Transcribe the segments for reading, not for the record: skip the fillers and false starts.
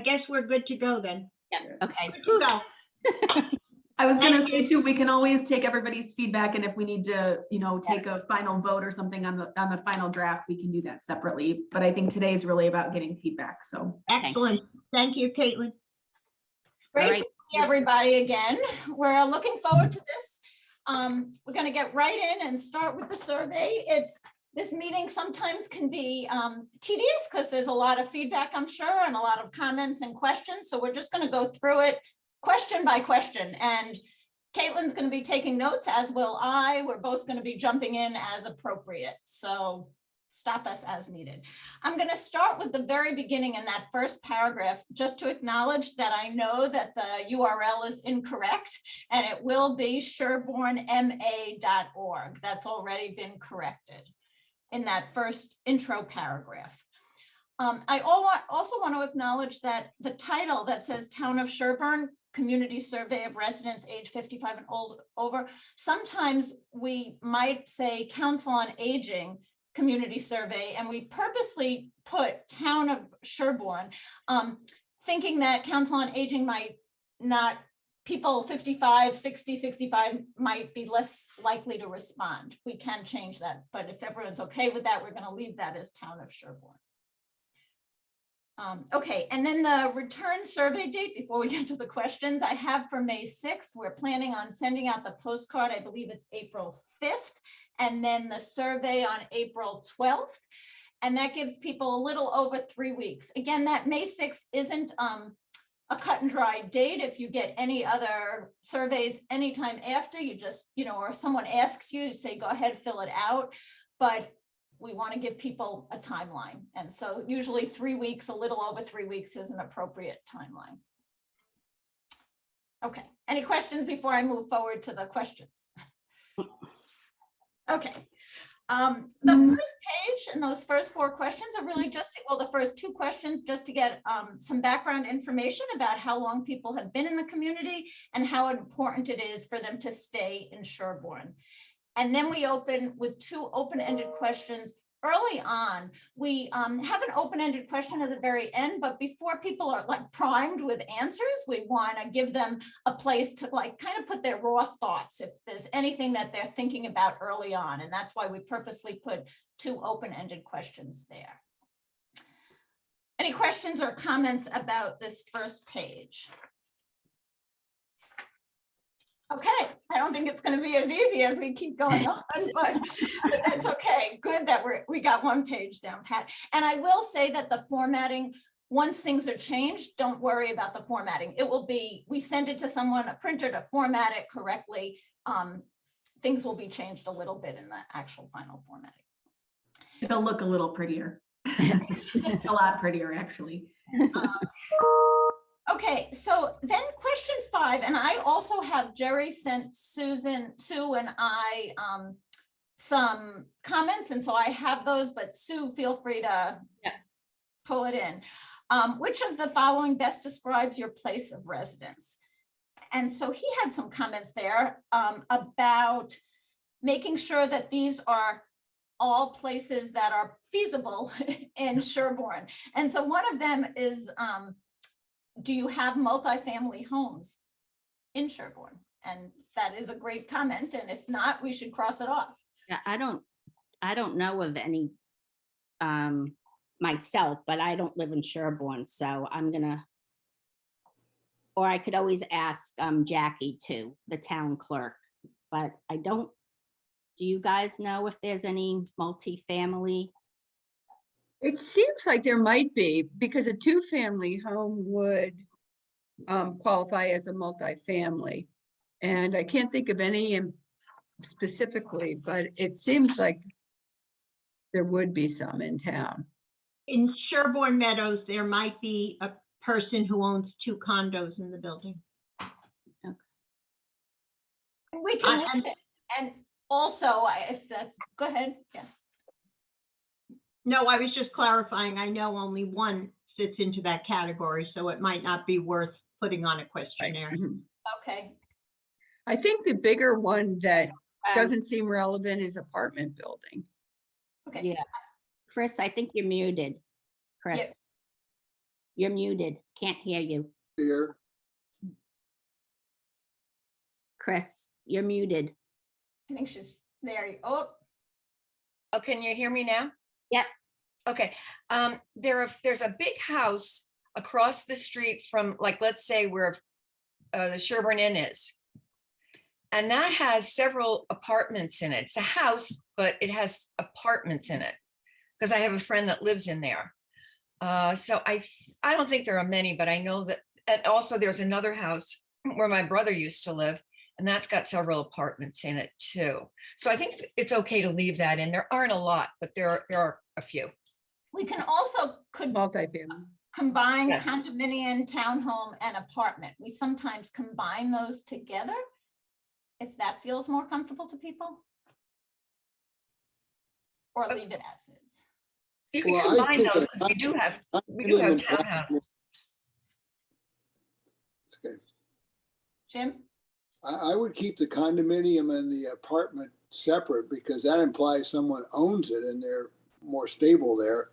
guess we're good to go then. Yeah, okay. Good to go. I was going to Thank say you. too, we can always take everybody's feedback, and if we need to, you know, take a final vote or something on the final draft, we can do that separately. But I think today is really about getting feedback. So Excellent. Thank you, Caitlin. Great Right. to see everybody again. We're looking forward to this. We're going to get right in and start with the survey. This meeting sometimes can be tedious because there's a lot of feedback, I'm sure, and a lot of comments and questions. So we're just going to go through it question by question. And Caitlin's going to be taking notes, as will I. We're both going to be jumping in as appropriate. So stop us as needed. I'm going to start with the very beginning in that first paragraph, just to acknowledge that I know that the URL is incorrect, and it will be sherbornema.org. That's already been corrected in that first intro paragraph. I also want to acknowledge that the title that says Town of Sherborne, Community Survey of Residents age 55 and over, sometimes we might say Council on Aging Community Survey, and we purposely put Town of Sherborne, thinking that Council on Aging might not, people 55, 60, 65 might be less likely to respond. We can change that, but if everyone's okay with that, we're going to leave that as Town of Sherborne. Okay, and then the return survey date, before we get to the questions, I have for May 6th. We're planning on sending out the postcard, I believe it's April 5th, and then the survey on April 12th. And that gives people a little over 3 weeks. Again, that May 6th isn't a cut and dry date. If you get any other surveys anytime after, you just, you know, or someone asks you, say, go ahead, fill it out. But we want to give people a timeline. And so usually 3 weeks, a little over 3 weeks is an appropriate timeline. Okay, any questions before I move forward to the questions? Okay, the first page and those first 4 questions are really just, well, the first 2 questions just to get some background information about how long people have been in the community and how important it is for them to stay in Sherborne. And then we open with 2 open-ended questions early on. We have an open-ended question at the very end, but before people are like primed with answers, we want to give them a place to like kind of put their raw thoughts if there's anything that they're thinking about early on. And that's why we purposely put 2 open-ended questions there. Any questions or comments about this first page? Okay, I don't think it's going to be as easy as we keep going on, but that's okay. Good that we got 1 page down pat. And I will say that the formatting, once things are changed, don't worry about the formatting. It will be, we send it to someone, a printer, to format it correctly. Things will be changed a little bit in the actual final formatting. it'll look a little prettier. A lot prettier, actually. Okay, so then question 5, and I also have Jerry sent Sue and I some comments, and so I have those, but Sue, feel free to pull it in. Which of the following best describes your place of residence? And so he had some comments there about making sure that these are all places that are feasible in Sherborne. And so one of them is, do you have multifamily homes in Sherborne? And that is a great comment. And if not, we should cross it off. Yeah, I don't know of any myself, but I don't live in Sherborne, so I'm gonna, or I could always ask Jackie too, the town clerk, but I don't. Do you guys know if there's any multifamily? It seems like there might be, because a 2-family home would qualify as a multifamily. And I can't think of any specifically, but it seems like there would be some in town. In Sherborne Meadows, there might be a person who owns 2 condos in the building. We can, and also, if that's, go ahead, yeah. No, I was just clarifying. I know only 1 fits into that category, so it might not be worth putting on a questionnaire. Okay. I think the bigger one that doesn't seem relevant is apartment building. Okay. Yeah, Chris, I think you're muted, Chris. You're muted. Can't hear you. Here, Chris, you're muted. I think she's there. Oh, Oh, can you hear me now? Yep. Okay, there's a big house across the street from, like, let's say where the Sherborne Inn is. And that has several apartments in it. It's a house, but it has apartments in it. Because I have a friend that lives in there. So I don't think there are many, but I know that, and also there's another house where my brother used to live, and that's got several apartments in it too. So I think it's okay to leave that in. There aren't a lot, but there are a few. we can also Multifamily. combine Yes. condominium, townhome, and apartment. We sometimes combine those together, if that feels more comfortable to people. Or leave it as is. You can Well, I combine think those, that- 'cause we do have condominium- townhouses. Jim? I would keep the condominium and the apartment separate because that implies someone owns it and they're more stable there.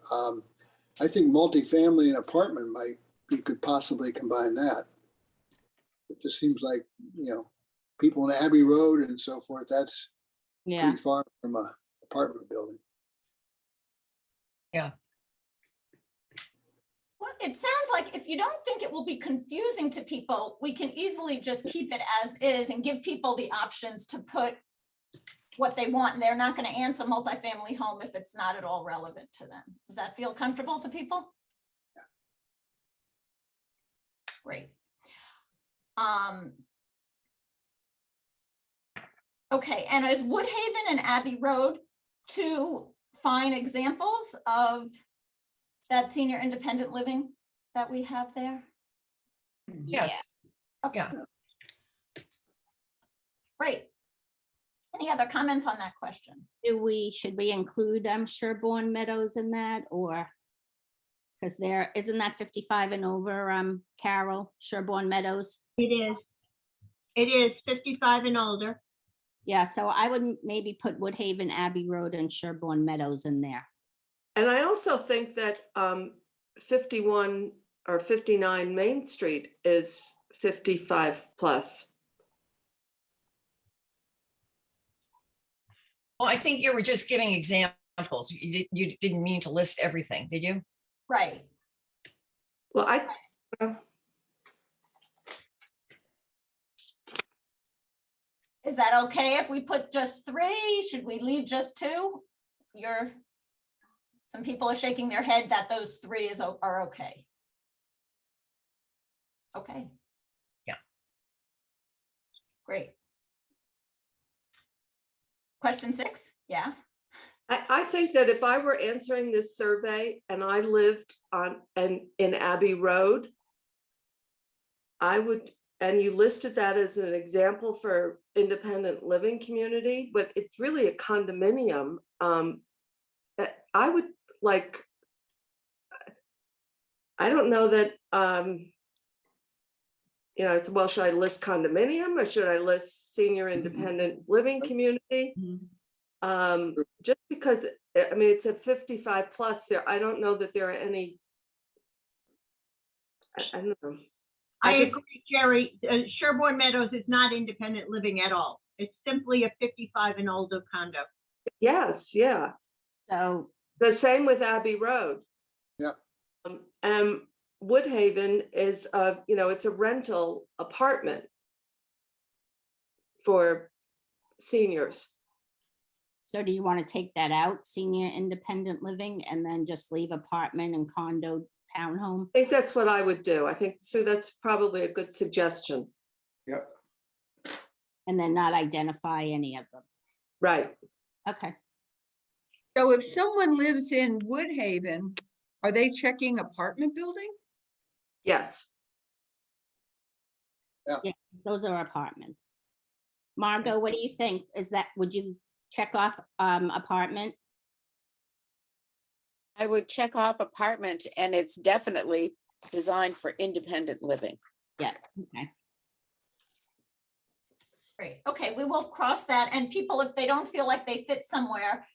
I think multifamily and apartment you could possibly combine that. It just seems like, people in Abbey Road and so forth, that's Yeah. pretty far from a apartment building. Well, it sounds like if you don't think it will be confusing to people, we can easily just keep it as is and give people the options to put what they want. And they're not going to answer multifamily home if it's not at all relevant to them. Does that feel comfortable to people? Great. Okay, and is Woodhaven and Abbey Road two fine examples of that senior independent living that we have there? Yes. Okay. Yeah. Great. Any other comments on that question? Should we include Sherborne Meadows in that, or? Because isn't that 55 and over, Carol, Sherborne Meadows? It is 55 and older. Yeah, so I would maybe put Woodhaven, Abbey Road and Sherborne Meadows in there. And I also think that 51 or 59 Main Street is 55 plus. Well, I think you were just giving examples. You didn't mean to list everything, did you? Right. Well, Is that okay if we put just 3? Should we leave just 2? Some people are shaking their head that those 3 are okay. Okay. Yeah. Great. Question 6, yeah. I think that if I were answering this survey and I lived in Abbey Road, I would, and you listed that as an example for independent living community, but it's really a condominium. I would like, I don't know that, so, well, should I list condominium or should I list senior independent living community? Just because, I mean, it's a 55 plus there. I don't know that there are any. I don't know. I agree, Jerry. Sherborne Meadows is not independent living at all. It's simply a 55 and older condo. Yes, yeah. So, The same with Abbey Road. Yeah. And Woodhaven is, it's a rental apartment for seniors. so do you want to take that out, senior independent living, and then just leave apartment and condo townhome? I think that's what I would do. I think, Sue, that's probably a good suggestion. Yep. And then not identify any of them? Right. Okay. So if someone lives in Woodhaven, are they checking apartment building? Yes. Yeah, those are apartments. Margot, what do you think? Would you check off apartment? I would check off apartment, and it's definitely designed for independent living. Yeah, okay. Great. Okay, we will cross that. And people, if they don't feel like they fit somewhere,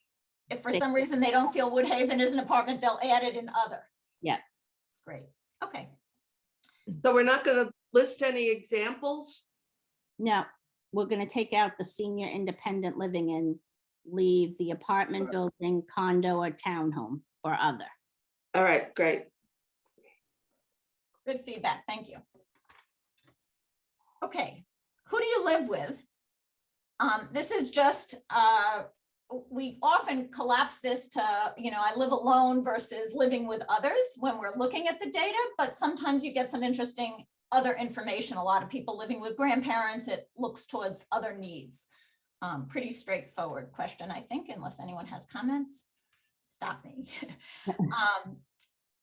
if for some reason they don't feel Woodhaven is an apartment, they'll add it in other. Yeah. Great. Okay, So we're not gonna list any examples? No, we're gonna take out the senior independent living and leave the apartment building, condo, or townhome or other. All right, great. good feedback. Thank you. Okay, who do you live with? This is just, we often collapse this to, I live alone versus living with others when we're looking at the data, but sometimes you get some interesting other information. A lot of people living with grandparents, it looks towards other needs. Pretty straightforward question, I think, unless anyone has comments. Stop me.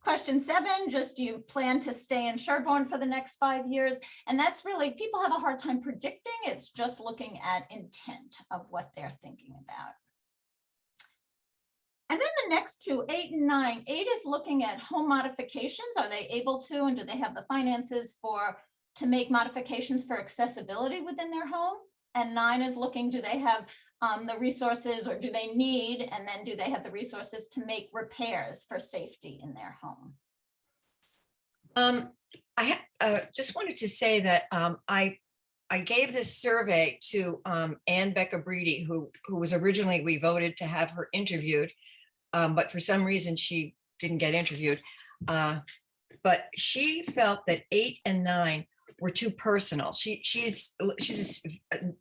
Question 7, just do you plan to stay in Sherborne for the next 5 years? And that's really, people have a hard time predicting. It's just looking at intent of what they're thinking about. And then the next two, 8 and 9, 8 is looking at home modifications. Are they able to, and do they have the finances to make modifications for accessibility within their home? And 9 is looking, do they have the resources, or do they need, and then do they have the resources to make repairs for safety in their home? I just wanted to say that I gave this survey to Ann Becca Breedy, who was originally, we voted to have her interviewed, but for some reason she didn't get interviewed. But she felt that 8 and 9 were too personal. She's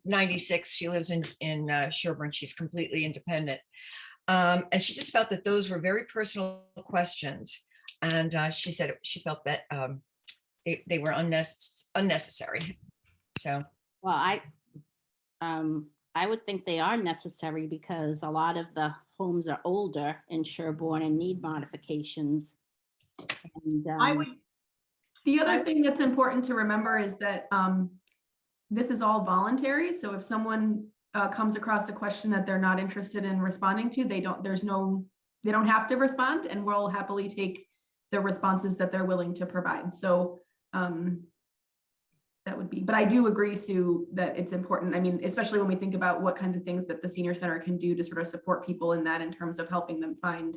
96. She lives in Sherborne. She's completely independent. And she just felt that those were very personal questions. And she said she felt that they were unnecessary. So. Well, I would think they are necessary because a lot of the homes are older in Sherborne and need modifications. And, I would, The other thing that's important to remember is that this is all voluntary. So if someone comes across a question that they're not interested in responding to, they don't have to respond, and we'll happily take the responses that they're willing to provide. So that would be, but I do agree, Sue, that it's important. I mean, especially when we think about what kinds of things that the senior center can do to sort of support people in that, in terms of helping them find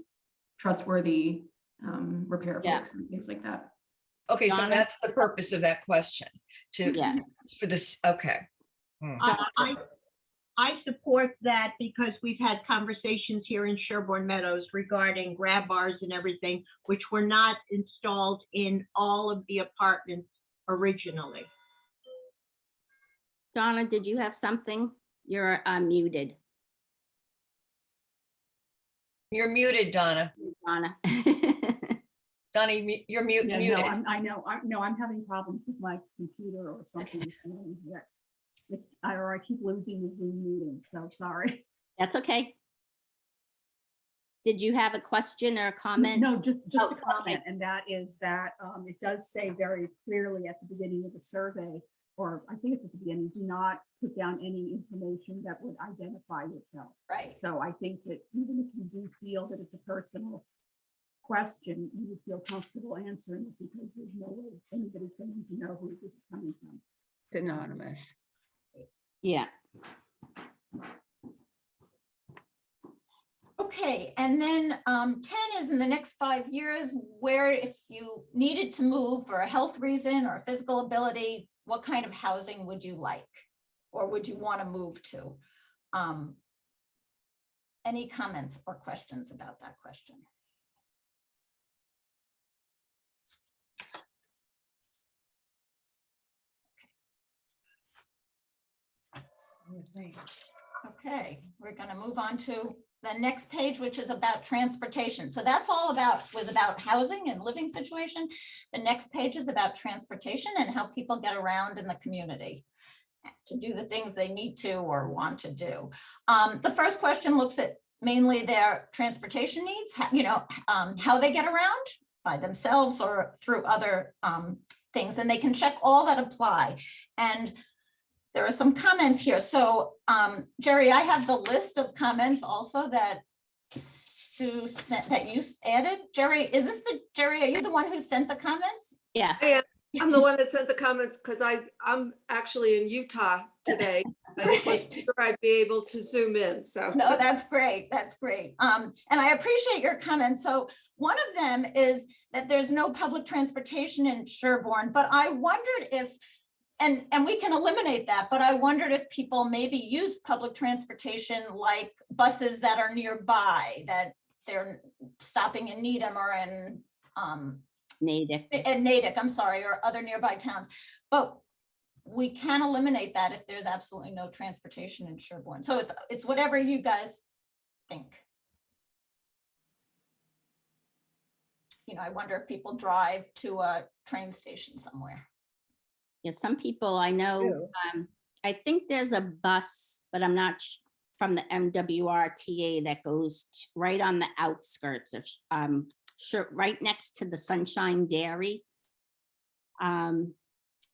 trustworthy repair folks and things like that. Okay, so Donna? that's the purpose of that question, Yeah. for this, okay. I support that because we've had conversations here in Sherborne Meadows regarding grab bars and everything, which were not installed in all of the apartments originally. Donna, did you have something? You're muted, You're muted, Donna. Donna. Donna, you're muted. No, I'm having problems with my computer or something this morning. I keep losing the Zoom meeting, so sorry. That's okay. Did you have a question or a comment? No, just Oh, a comment, okay. and that is that it does say very clearly at the beginning of the survey, or I think it's at the beginning, do not put down any information that would identify yourself. Right. So I think that even if you do feel that it's a personal question, you would feel comfortable answering it because there's no way anybody's going to know who this is coming from. It's anonymous. Yeah. Okay, and then 10 is in the next 5 years, where if you needed to move for a health reason or physical ability, what kind of housing would you like? Or would you want to move to? Any comments or questions about that question? Okay, we're going to move on to the next page, which is about transportation. So that's all was about housing and living situation. The next page is about transportation and how people get around in the community to do the things they need to or want to do. The first question looks at mainly their transportation needs, how they get around by themselves or through other things, and they can check all that apply. And there are some comments here. So Jerry, I have the list of comments also that Sue sent, that you added. Jerry, are you the one who sent the comments? Yeah. I'm the one that sent the comments because I'm actually in Utah today. I just wasn't sure I'd be able to zoom in, so. No, that's great. That's great. And I appreciate your comments. So one of them is that there's no public transportation in Sherborne, but I wondered if, and we can eliminate that, but I wondered if people maybe use public transportation like buses that are nearby, that they're stopping in Needham or in Natick, I'm sorry, or other nearby towns. But we can eliminate that if there's absolutely no transportation in Sherborne. So it's whatever you guys think. You know, I wonder if people drive to a train station somewhere. Yeah, some people I know, I think there's a bus, but I'm not from the MWRTA that goes right on the outskirts of, right next to the Sunshine Dairy.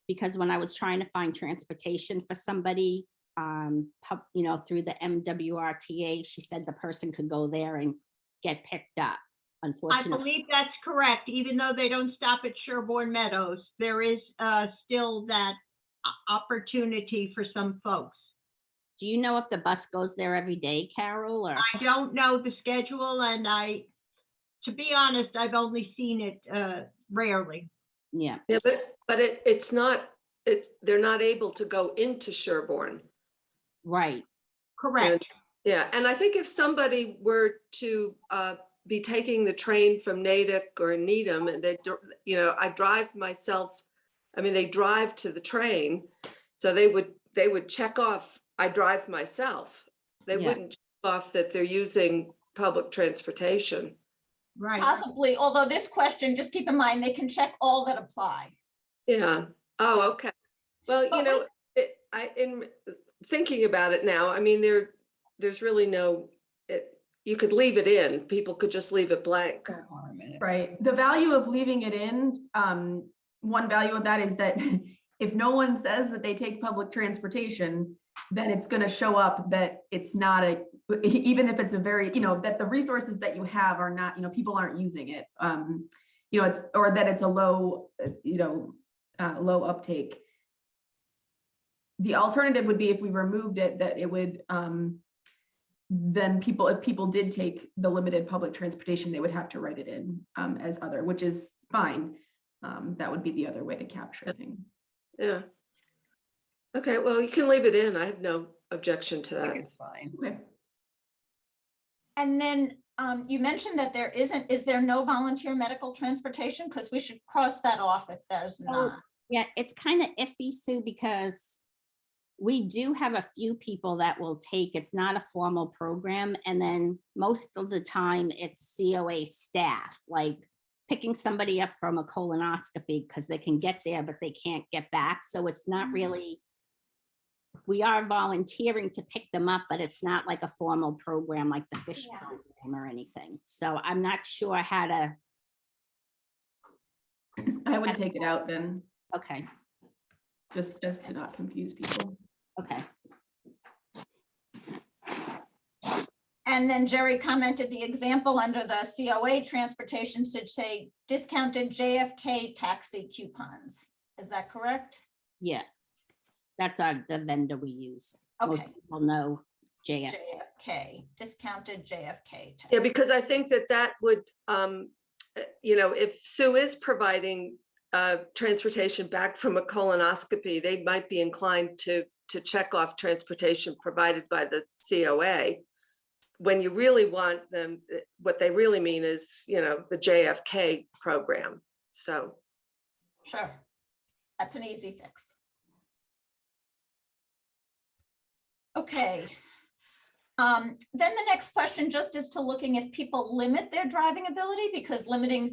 Because when I was trying to find transportation for somebody, you know, through the MWRTA, she said the person could go there and get picked up. I Unfortunately, believe that's correct. Even though they don't stop at Sherborne Meadows, there is still that opportunity for some folks. do you know if the bus goes there every day, Carol? Or I don't know the schedule, and to be honest, I've only seen it rarely. yeah, Yeah, but it's not, they're not able to go into Sherborne. right. Correct. Yeah, and I think if somebody were to be taking the train from Natick or Needham, and they, you know, I drive myself, I mean, they drive to the train, so they would check off, I drive myself. They Yeah. wouldn't check off that they're using public transportation. Right. Possibly, although this question, just keep in mind, they can check all that apply. Yeah. Oh, okay. Well, you But know, in thinking about it now, I mean, there's really no, you could leave it in. People could just leave it blank. Right. The value of leaving it in, one value of that is that if no one says that they take public transportation, then it's going to show up that it's not even if it's a very, you know, that the resources that you have are not, you know, people aren't using it. You know, or that it's a low, you know, low uptake. The alternative would be if we removed it, that it would, then if people did take the limited public transportation, they would have to write it in as other, which is fine. That would be the other way to capture things. Yeah. Okay, well, you can leave it in. I have no objection to that. It's fine. Okay. And then you mentioned that is there no volunteer medical transportation? Because we should cross that off if there's not. Yeah, it's kind of iffy, Sue, because we do have a few people that will take, it's not a formal program. And then most of the time it's COA staff, like picking somebody up from a colonoscopy because they can get there, but they can't get back. So it's not really, we are volunteering to pick them up, but it's not like a formal program like the fish Yeah. program or anything. So I'm not sure how to, I would take it out then, okay, just to not confuse people. okay. And then Jerry commented the example under the COA transportation should say discounted JFK taxi coupons. Is that correct? Yeah, that's the vendor we use. Most Okay, people know JF. JFK, discounted JFK. Yeah, taxi. because I think that would, you know, if Sue is providing transportation back from a colonoscopy, they might be inclined to check off transportation provided by the COA. When you really want them, what they really mean is, you know, the JFK program. So. Sure, that's an easy fix. Okay. Then the next question just is to looking if people limit their driving ability, because limiting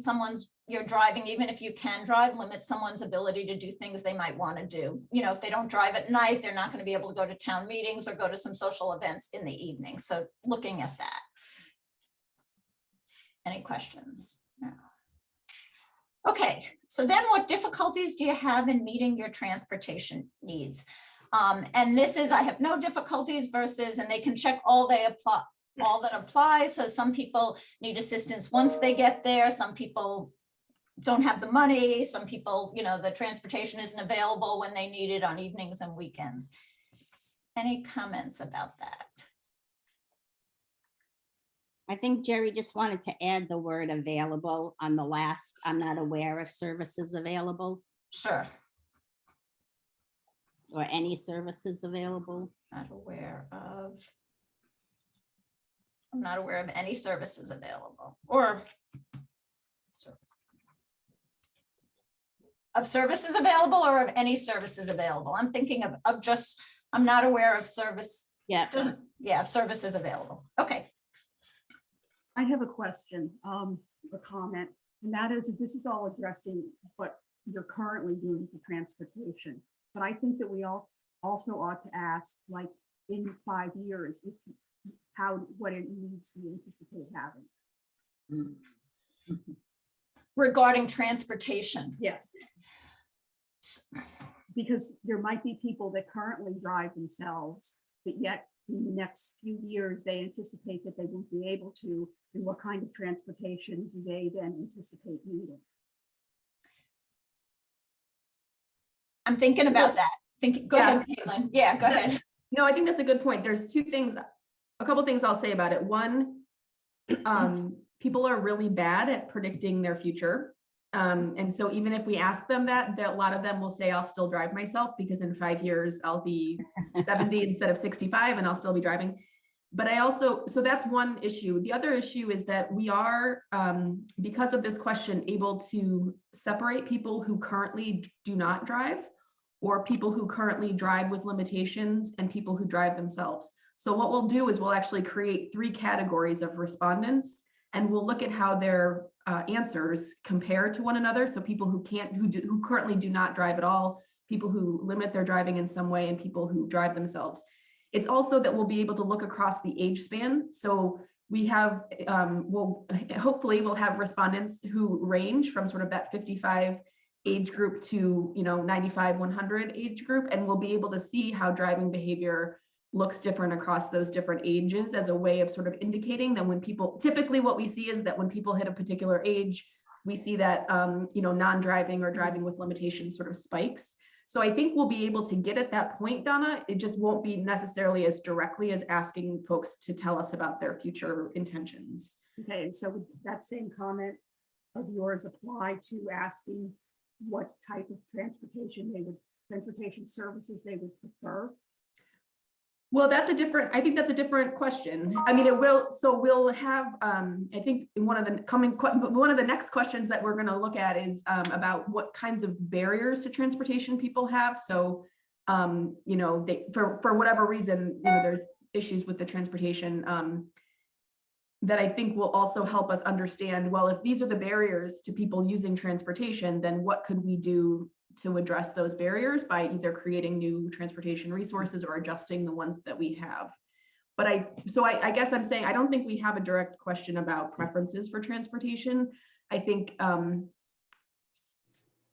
your driving, even if you can drive, limits someone's ability to do things they might want to do. You know, if they don't drive at night, they're not going to be able to go to town meetings or go to some social events in the evening. So looking at that. Any questions? No. Okay, so then what difficulties do you have in meeting your transportation needs? And this is, I have no difficulties versus, and they can check all that applies. So some people need assistance once they get there. Some people don't have the money. Some people, you know, the transportation isn't available when they need it on evenings and weekends. Any comments about that? I think Jerry just wanted to add the word available on the last, I'm not aware of services available Sure. or any services available. Not aware of. I'm not aware of any services available or services available or of any services available. I'm thinking of just, I'm not aware of service. Yeah. Yeah, of services available. Okay. I have a question, a comment, and that is, if this is all addressing what you're currently doing for transportation, but I think that we all also ought to ask, like, in 5 years, if what it needs to anticipate having. Regarding transportation. Yes. Because there might be people that currently drive themselves, but yet in the next few years, they anticipate that they won't be able to. And what kind of transportation do they then anticipate needing? I'm thinking about that. Go ahead, Caitlin. Yeah, go ahead. No, I think that's a good point. There's two things, a couple things I'll say about it. One, people are really bad at predicting their future. And so even if we ask them that a lot of them will say, I'll still drive myself because in 5 years I'll be 70 instead of 65 and I'll still be driving. But so that's one issue. The other issue is that we are, because of this question, able to separate people who currently do not drive or people who currently drive with limitations and people who drive themselves. So what we'll do is we'll actually create 3 categories of respondents, and we'll look at how their answers compare to one another. So people who currently do not drive at all, people who limit their driving in some way, and people who drive themselves. It's also that we'll be able to look across the age span. So we have, hopefully we'll have respondents who range from sort of that 55 age group to 95, 100 age group, and we'll be able to see how driving behavior looks different across those different ages as a way of sort of indicating that when people, typically what we see is that when people hit a particular age, we see that non-driving or driving with limitations sort of spikes. So I think we'll be able to get at that point, Donna. It just won't be necessarily as directly as asking folks to tell us about their future intentions. Okay, and so would that same comment of yours apply to asking what type of transportation services they would prefer? Well, I think that's a different question. I mean, we'll have, I think one of the next questions that we're going to look at is about what kinds of barriers to transportation people have. So, for whatever reason, there's issues with the transportation that I think will also help us understand, well, if these are the barriers to people using transportation, then what could we do to address those barriers by either creating new transportation resources or adjusting the ones that we have. But I guess I'm saying, I don't think we have a direct question about preferences for transportation. I think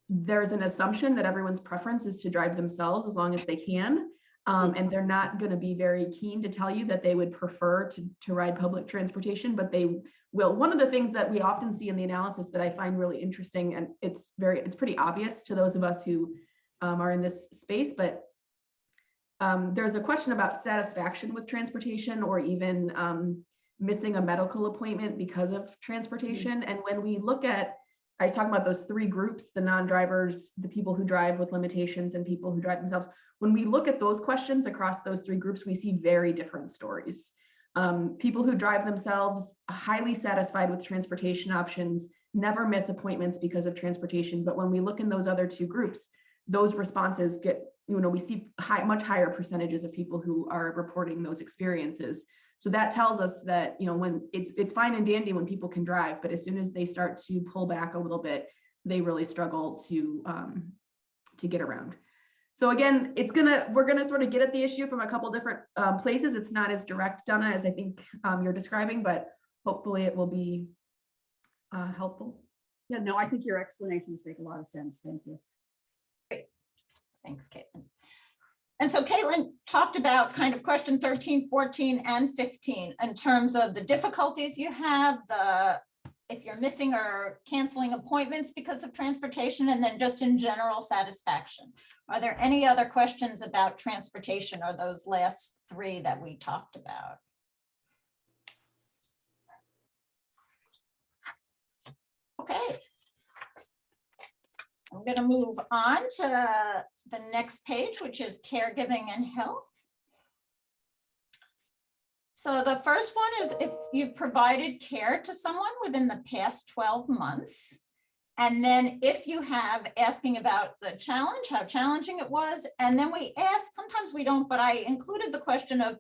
there's an assumption that everyone's preference is to drive themselves as long as they can. And they're not going to be very keen to tell you that they would prefer to ride public transportation, but they will. One of the things that we often see in the analysis that I find really interesting, and it's pretty obvious to those of us who are in this space, but there's a question about satisfaction with transportation or even missing a medical appointment because of transportation. And when we look at, I was talking about those 3 groups, the non-drivers, the people who drive with limitations, and people who drive themselves. When we look at those questions across those 3 groups, we see very different stories. People who drive themselves, highly satisfied with transportation options, never miss appointments because of transportation. But when we look in those other 2 groups, those responses get, we see much higher percentages of people who are reporting those experiences. So that tells us that, when it's fine and dandy when people can drive, but as soon as they start to pull back a little bit, they really struggle to get around. So again, we're gonna sort of get at the issue from a couple different places. It's not as direct, Donna, as I think you're describing, but hopefully it will be helpful. Yeah, no, I think your explanations make a lot of sense. Thank you. Great. Thanks, Caitlin. And so Caitlin talked about kind of question 13, 14, and 15 in terms of the difficulties you have, the if you're missing or canceling appointments because of transportation, and then just in general satisfaction. Are there any other questions about transportation or those last three that we talked about? Okay. I'm going to move on to the next page, which is caregiving and health. So the first one is if you've provided care to someone within the past 12 months. And then if you have, asking about the challenge, how challenging it was. And then we ask, sometimes we don't, but I included the question of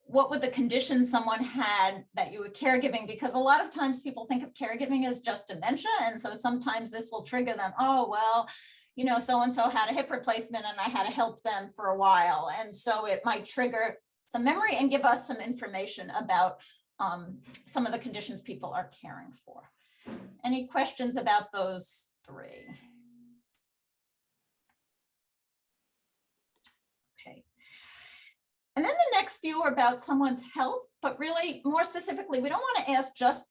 what were the conditions someone had that you were caregiving, because a lot of times people think of caregiving as just dementia. And so sometimes this will trigger them. Oh, well, you know, so-and-so had a hip replacement and I had to help them for a while. And so it might trigger some memory and give us some information about some of the conditions people are caring for. Any questions about those three? Okay. And then the next few are about someone's health, but really more specifically, we don't want to ask just,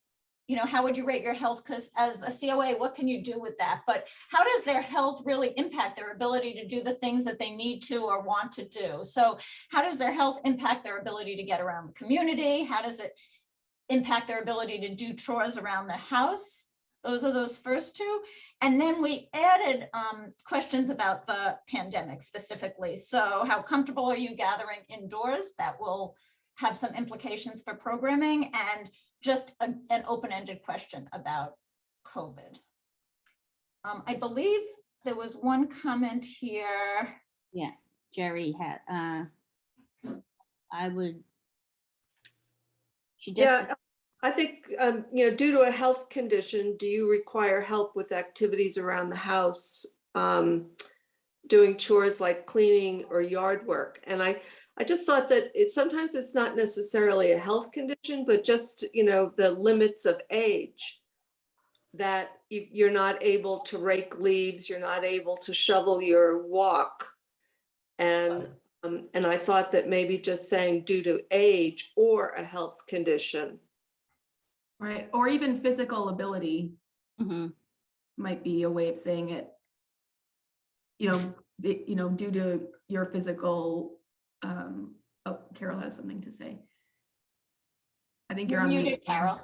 you know, how would you rate your health? Because as a COA, what can you do with that? But how does their health really impact their ability to do the things that they need to or want to do? So how does their health impact their ability to get around the community? How does it impact their ability to do chores around the house? Those are those first two. And then we added questions about the pandemic specifically. So how comfortable are you gathering indoors? That will have some implications for programming, and just an open-ended question about COVID. I believe there was one comment here. Yeah, Jerry had, I would. She just. Yeah, I think, you know, due to a health condition, do you require help with activities around the house, doing chores like cleaning or yard work? And I just thought that sometimes it's not necessarily a health condition, but just, you know, the limits of age, that you're not able to rake leaves, you're not able to shovel your walk. And I thought that maybe just saying due to age or a health condition. Right, or even physical ability might be a way of saying it. You know, due to your physical, oh, Carol has something to say. I think you're on muted, mute, Carol.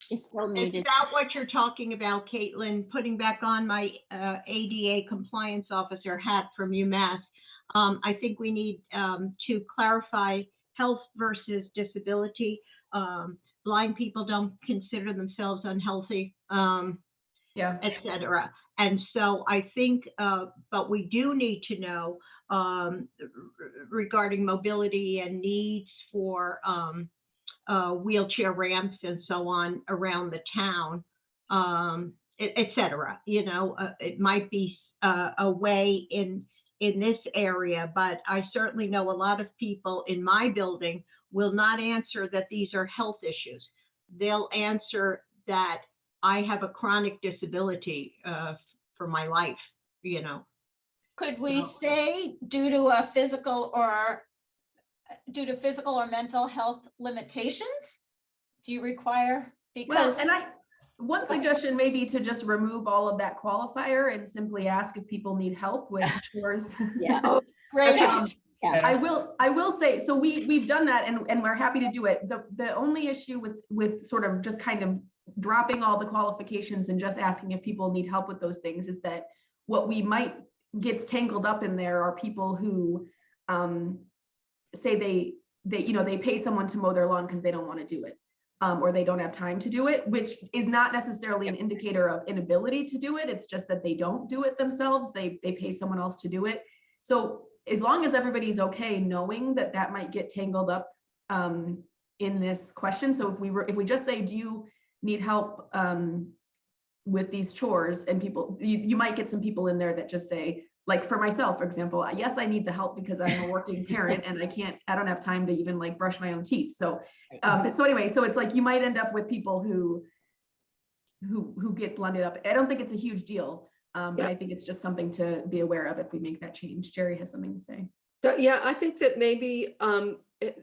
It's still Is muted. that what you're talking about, Caitlin? Putting back on my ADA compliance officer hat from UMass. I think we need to clarify health versus disability. Blind people don't consider themselves unhealthy, Yeah. et cetera. And so I think, but we do need to know regarding mobility and needs for wheelchair ramps and so on around the town, et cetera. You know, it might be a way in this area, but I certainly know a lot of people in my building will not answer that these are health issues. They'll answer that I have a chronic disability for my life, you know. Could we say due to physical or mental health limitations? Do you require? Because well, and one suggestion may be to just remove all of that qualifier and simply ask if people need help with chores. Yeah. great. I will say, so we've done that and we're happy to do it. The only issue with sort of just kind of dropping all the qualifications and just asking if people need help with those things is that what we might gets tangled up in there are people who say they pay someone to mow their lawn because they don't want to do it. Or they don't have time to do it, which is not necessarily an indicator of inability to do it. It's just that they don't do it themselves. They pay someone else to do it. So as long as everybody's okay knowing that that might get tangled up in this question. So if we just say, do you need help with these chores, and people, you might get some people in there that just say, like for myself, for example, yes, I need the help because I'm a working parent and I don't have time to even like brush my own teeth. So, anyway, so it's like, you might end up with people who get blended up. I don't think it's a huge deal, but I think it's just something to be aware of if we make that change. Jerry has something to say. So, yeah, I think that maybe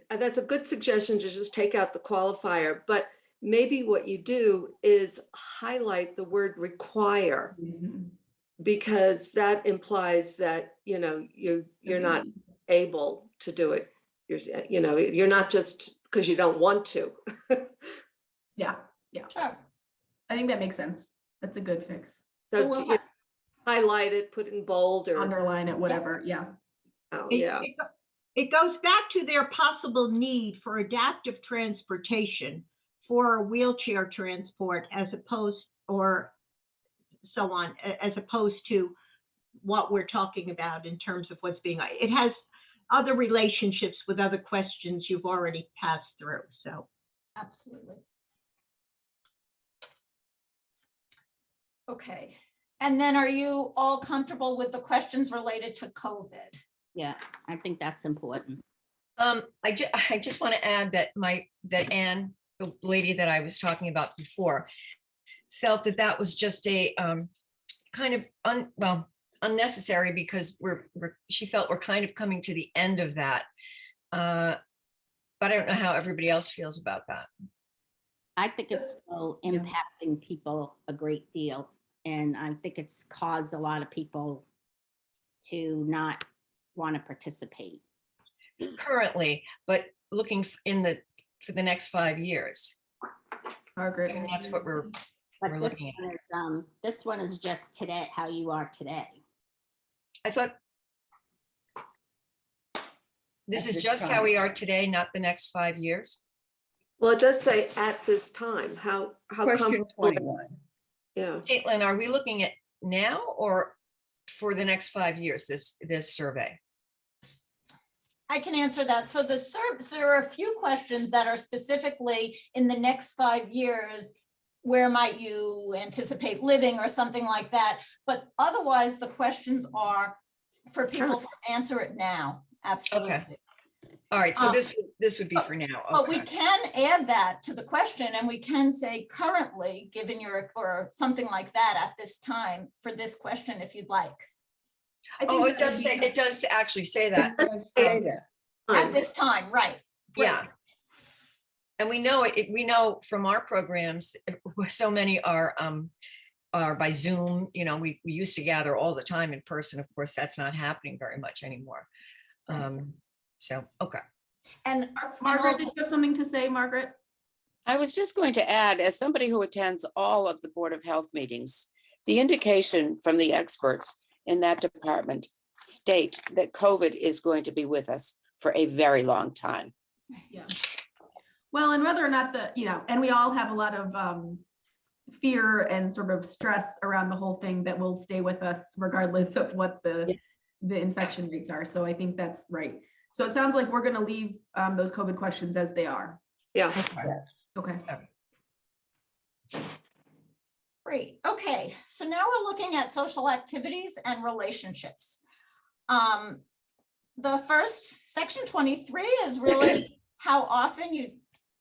that's a good suggestion to just take out the qualifier, but maybe what you do is highlight the word require, because that implies that, you're not able to do it. You're not just because you don't want to. Yeah, Sure. I think that makes sense. That's a good fix. So So we'll do you highlight it, put it in bold or, Underline it, whatever, yeah. oh, It- yeah. It goes back to their possible need for adaptive transportation for wheelchair transport as opposed, or so on, as opposed to what we're talking about in terms of what's being, it has other relationships with other questions you've already passed through, so. Absolutely. Okay, and then are you all comfortable with the questions related to COVID? Yeah, I think that's important. I just want to add that that Anne, the lady that I was talking about before, felt that that was just a kind of unnecessary, because she felt we're kind of coming to the end of that. But I don't know how everybody else feels about that. I think it's still impacting people a great deal. And I think it's caused a lot of people to not want to participate. Currently, but looking for the next 5 years. Margaret. And that's what we're But this looking at. one is, this one is just today, how you are today. I thought this At is this just how time. we are today, not the next 5 years. Well, it does say at this time, how Question comfortable. 21. Yeah. Caitlin, are we looking at now or for the next 5 years, this survey? I can answer that. So there are a few questions that are specifically in the next 5 years. Where might you anticipate living or something like that? But otherwise, the questions are for people to answer it now. Absolutely. All right, so Um, this would be for now. But we Okay. can add that to the question, and we can say currently, given or something like that at this time for this question, if you'd like. I Oh, think it does actually say that. It does say that. At this time, right. Yeah. And we know from our programs, so many are by Zoom. We used to gather all the time in person. Of course, that's not happening very much anymore. So, okay. And Margaret, did you have something to say, Margaret? I was just going to add, as somebody who attends all of the Board of Health meetings, the indication from the experts in that department state that COVID is going to be with us for a very long time. Yeah. Well, and whether or not and we all have a lot of fear and sort of stress around the whole thing that will stay with us regardless of what the infection rates are. So I think that's right. So it sounds like we're going to leave those COVID questions as they are. Yeah. Okay. great. Okay, so now we're looking at social activities and relationships. The first, section 23, is really how often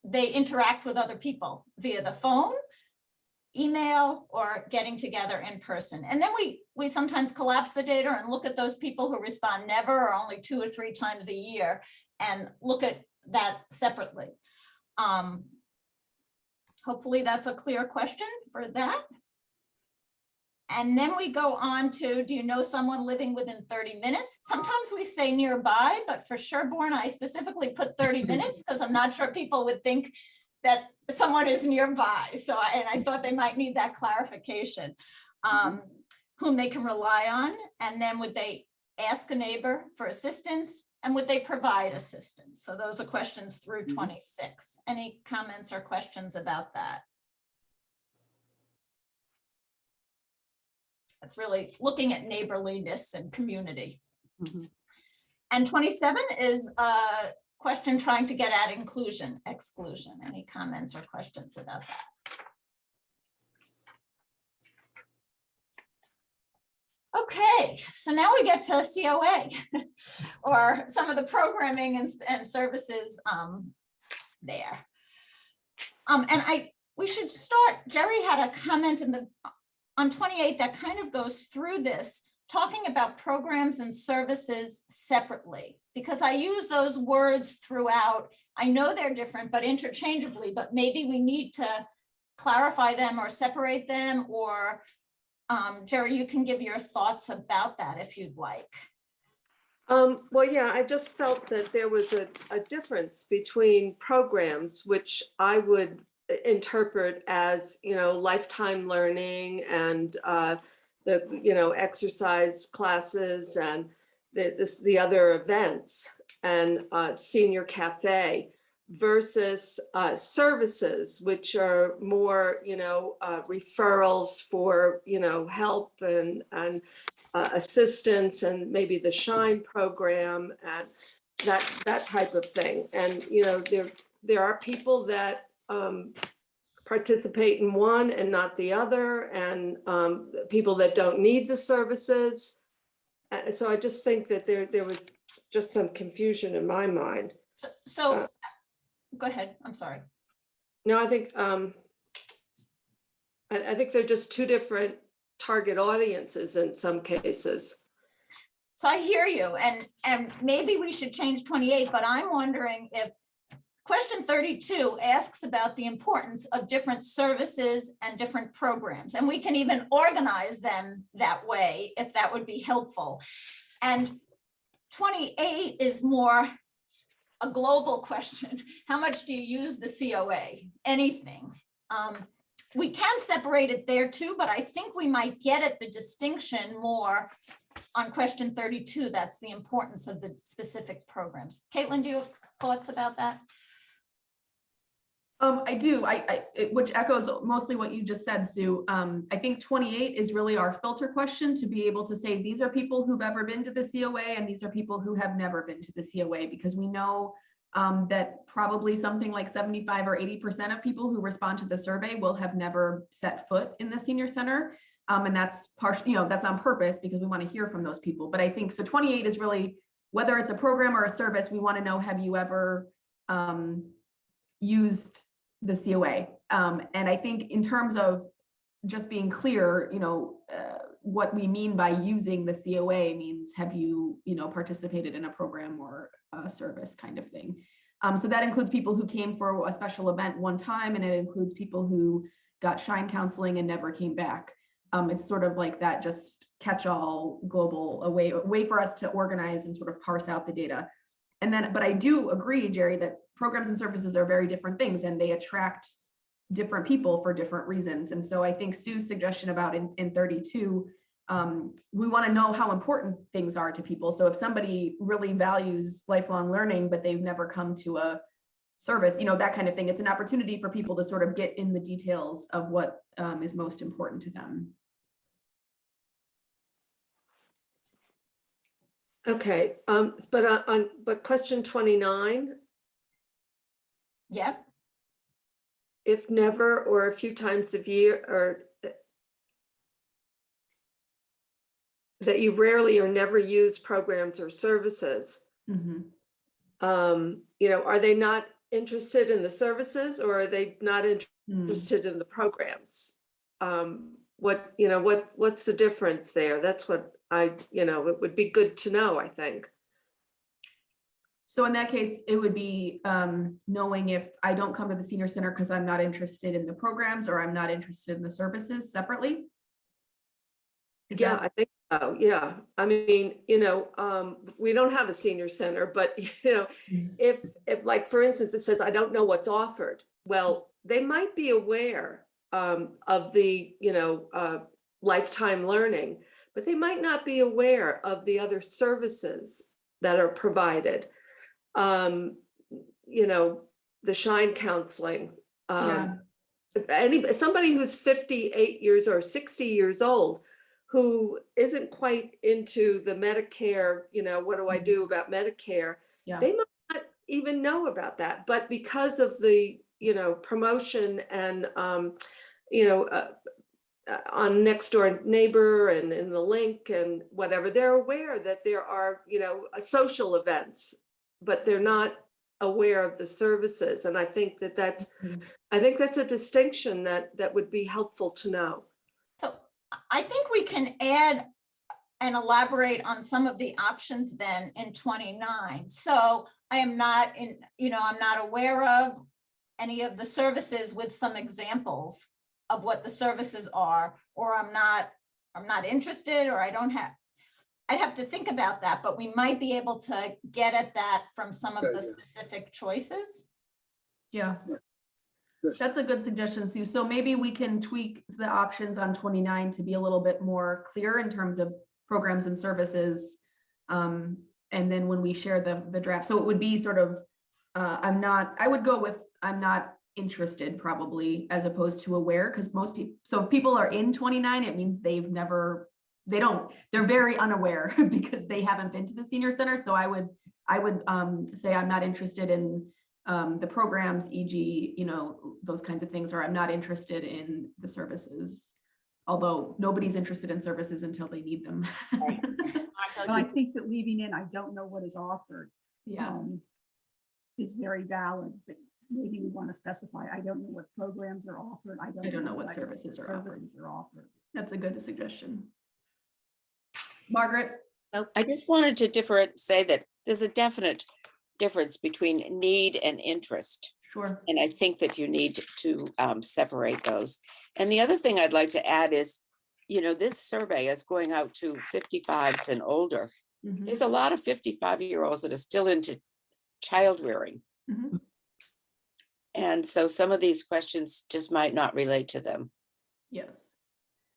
they interact with other people via the phone, email, or getting together in person. And then we sometimes collapse the data and look at those people who respond never or only 2 or 3 times a year and look at that separately. Hopefully that's a clear question for that. And then we go on to, do you know someone living within 30 minutes? Sometimes we say nearby, but for Sherborne, I specifically put 30 minutes because I'm not sure people would think that someone is nearby. So I thought they might need that clarification. Whom they can rely on, and then would they ask a neighbor for assistance, and would they provide assistance? So those are questions through 26. Any comments or questions about that? That's really looking at neighborliness and community. And 27 is a question trying to get at inclusion, exclusion. Any comments or questions about that? Okay, so now we get to COA or some of the programming and services there. And we should start, Jerry had a comment on 28 that kind of goes through this talking about programs and services separately, because I use those words throughout. I know they're different, but interchangeably, but maybe we need to clarify them or separate them, or Jerry, you can give your thoughts about that if you'd like. Well, yeah, I just felt that there was a difference between programs, which I would interpret as, lifetime learning and the, exercise classes and the other events and senior cafe versus services, which are more, referrals for, help and assistance and maybe the Shine program and that type of thing. And, there are people that participate in one and not the other, and people that don't need the services. So I just think that there was just some confusion in my mind. So go ahead. I'm sorry. No, I think I think they're just two different target audiences in some cases. So I hear you, and maybe we should change 28, but I'm wondering if question 32 asks about the importance of different services and different programs, and we can even organize them that way if that would be helpful. And 28 is more a global question. How much do you use the COA? Anything. We can separate it there too, but I think we might get at the distinction more on question 32. That's the importance of the specific programs. Caitlin, do you have thoughts about that? I do, which echoes mostly what you just said, Sue. I think 28 is really our filter question to be able to say, these are people who've ever been to the COA and these are people who have never been to the COA, because we know that probably something like 75 or 80% of people who respond to the survey will have never set foot in the senior center. And that's partially, that's on purpose because we want to hear from those people. But I think, so 28 is really, whether it's a program or a service, we want to know, have you ever used the COA? And I think in terms of just being clear, what we mean by using the COA means, have you, participated in a program or a service kind of thing. So that includes people who came for a special event one time, and it includes people who got Shine counseling and never came back. It's sort of like that just catch-all global, a way for us to organize and sort of parse out the data. And then, but I do agree, Jerry, that programs and services are very different things and they attract different people for different reasons. And so I think Sue's suggestion about in 32, we want to know how important things are to people. So if somebody really values lifelong learning, but they've never come to a service, that kind of thing, it's an opportunity for people to sort of get in the details of what is most important to them. Okay, but question 29. Yeah. If never or a few times a year, or that you rarely or never use programs or services, Mm-hmm. Are they not interested in the services, or are they not interested in the programs? What's the difference there? That's what it would be good to know, I think. So in that case, it would be knowing if I don't come to the senior center because I'm not interested in the programs or I'm not interested in the services separately. Yeah, I think so. Yeah. I mean, we don't have a senior center, but if like, for instance, it says, I don't know what's offered. Well, they might be aware of the, lifetime learning, but they might not be aware of the other services that are provided. The Shine counseling. Somebody who's 58 years or 60 years old who isn't quite into the Medicare, what do I do about Medicare? Yeah. They might not even know about that, but because of the, promotion and, on Next Door Neighbor and in the link and whatever, they're aware that there are, social events, but they're not aware of the services. And I think that's a distinction that would be helpful to know. So I think we can add and elaborate on some of the options then in 29. So I am not I'm not aware of any of the services with some examples of what the services are, or I'm not interested, or I'd have to think about that, but we might be able to get at that from some of the specific choices. Yeah, Good. that's a good suggestion, Sue. So maybe we can tweak the options on 29 to be a little bit more clear in terms of programs and services. And then when we share the draft, so it would be sort of, I would go with, I'm not interested probably, as opposed to aware, because most people, so if people are in 29, it means they're very unaware because they haven't been to the senior center. So I would say I'm not interested in the programs, e.g., those kinds of things, or I'm not interested in the services. Although nobody's interested in services until they need them. But I think that leaving in, I don't know what is offered. Yeah. Is very valid, but maybe we want to specify, I don't know what programs are offered. I don't know what services are offered. That's a good suggestion. Margaret? I just wanted to say that there's a definite difference between need and interest. Sure. And I think that you need to separate those. And the other thing I'd like to add is, this survey is going out to 55s and older. Mhm. There's a lot of 55-year-olds that are still into child rearing. Mhm. And so some of these questions just might not relate to them. Yes.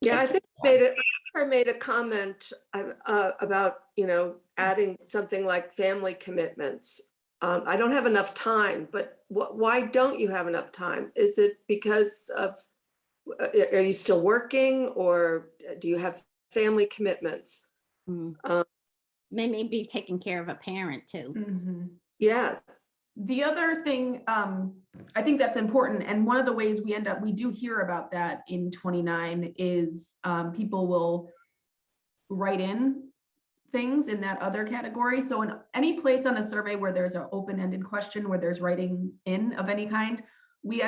Yeah, I think I made a comment about, adding something like family commitments. I don't have enough time, but why don't you have enough time? Is it because of, are you still working, or do you have family commitments? Maybe taking care of a parent too. Mhm. Yes. The other thing, I think that's important, and one of the ways we do hear about that in 29 is people will write in things in that other category. So in any place on a survey where there's an open-ended question, where there's writing in of any kind, we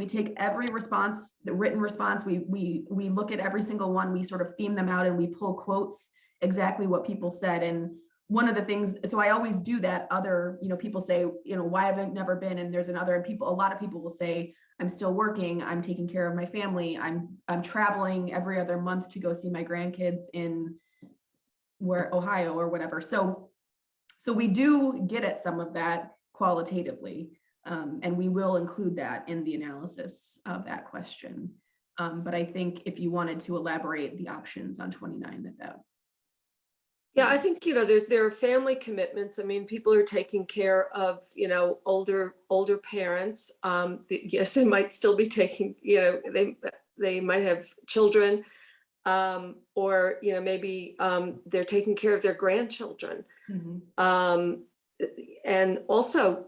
take every response, the written response, we look at every single one, we sort of theme them out, and we pull quotes exactly what people said. And one of the things, so I always do that. Other, people say, why haven't never been? And there's another, and a lot of people will say, I'm still working, I'm taking care of my family, I'm traveling every other month to go see my grandkids in Ohio or whatever. So we do get at some of that qualitatively, and we will include that in the analysis of that question. But I think if you wanted to elaborate the options on 29, that. Yeah, I think, there are family commitments. I mean, people are taking care of, older parents. Yes, they might still be taking, they might have children, or, maybe they're taking care of their grandchildren. Mm-hmm. And also,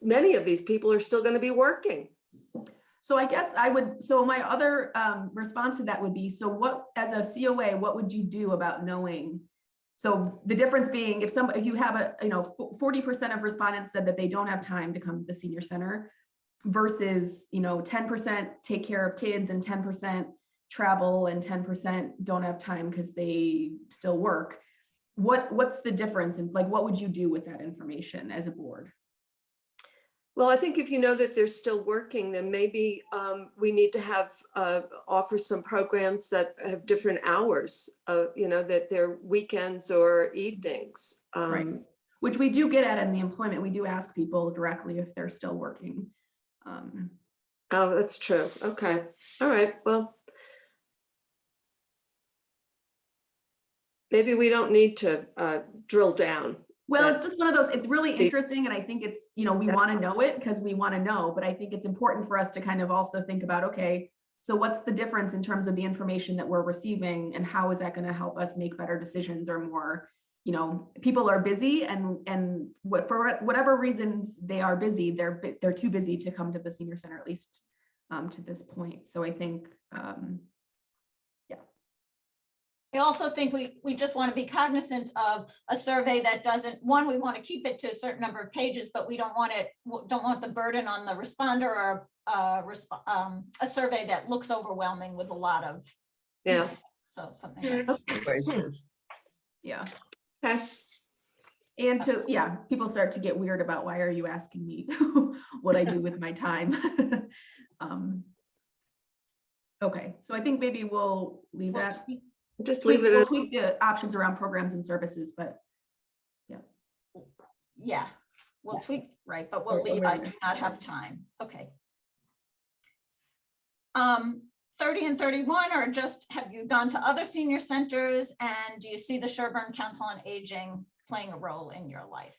many of these people are still going to be working. So I guess my other response to that would be, so what, as a COA, what would you do about knowing? So the difference being, if you have 40% of respondents said that they don't have time to come to the senior center, versus 10% take care of kids and 10% travel and 10% don't have time because they still work. What's the difference, and what would you do with that information as a board? Well, I think if you know that they're still working, then maybe we need to have offer some programs that have different hours, that they're weekends or evenings. Right. Which we do get at in the employment. We do ask people directly if they're still working. Oh, that's true. Okay. All right. Well, maybe we don't need to drill down. Well, it's just one of those, it's really interesting. And I think it's, we want to know it because we want to know, but I think it's important for us to kind of also think about, okay, so what's the difference in terms of the information that we're receiving, and how is that going to help us make better decisions, or more, people are busy, and for whatever reasons they are busy, they're too busy to come to the senior center, at least to this point. So I think, I also think we just want to be cognizant of a survey that doesn't, we want to keep it to a certain number of pages, but we don't want the burden on the responder, or a survey that looks overwhelming with a lot of detail. So something like that. Yeah. Okay. And to, yeah, people start to get weird about, why are you asking me what I do with my time? Okay, so I think maybe we'll leave We'll that. Just leave it We'll as, tweak the options around programs and services, but Yeah, we'll tweak, right, but Or we'll leave, I do awareness. not have time, okay. 30 and 31 are just, have you gone to other senior centers, and do you see the Sherborne Council on Aging playing a role in your life?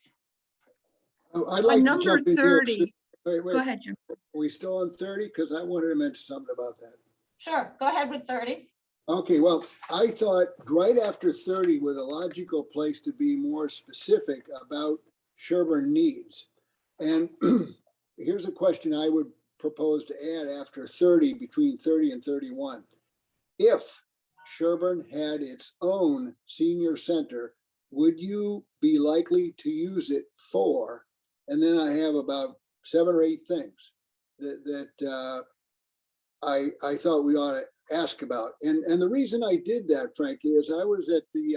Oh, I'd like to number jump in here. 30. Wait, Go wait, ahead, Jim. are we still on 30? Because I wanted to mention something about that. Sure, go ahead with 30. Okay, well, I thought right after 30 was a logical place to be more specific about Sherborne needs. And here's a question I would propose to add after 30, between 30 and 31. If Sherborne had its own senior center, would you be likely to use it for? And then I have about 7 or 8 things that I thought we ought to ask about. And the reason I did that, frankly, is I was at the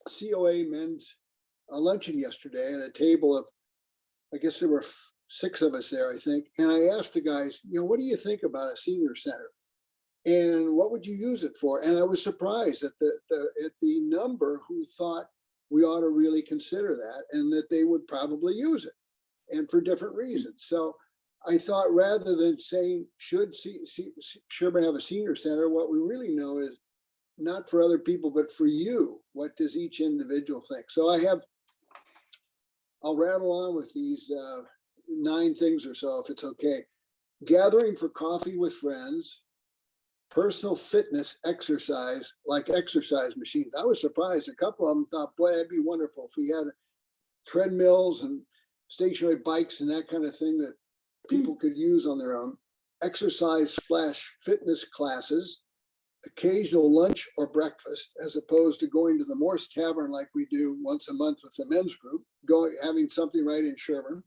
COA men's luncheon yesterday at a table of, I guess there were 6 of us there, I think. And I asked the guys, what do you think about a senior center? And what would you use it for? And I was surprised at the number who thought we ought to really consider that, and that they would probably use it, and for different reasons. So I thought, rather than saying, should Sherborne have a senior center, what we really know is not for other people, but for you. What does each individual think? So I'll rattle on with these 9 things or so, if it's okay. Gathering for coffee with friends, personal fitness exercise, like exercise machines. I was surprised. A couple of them thought, boy, that'd be wonderful if we had treadmills and stationary bikes and that kind of thing that people could use on their own. Exercise / fitness classes, occasional lunch or breakfast, as opposed to going to the Morse Tavern like we do once a month with the men's group, having something right in Sherborne.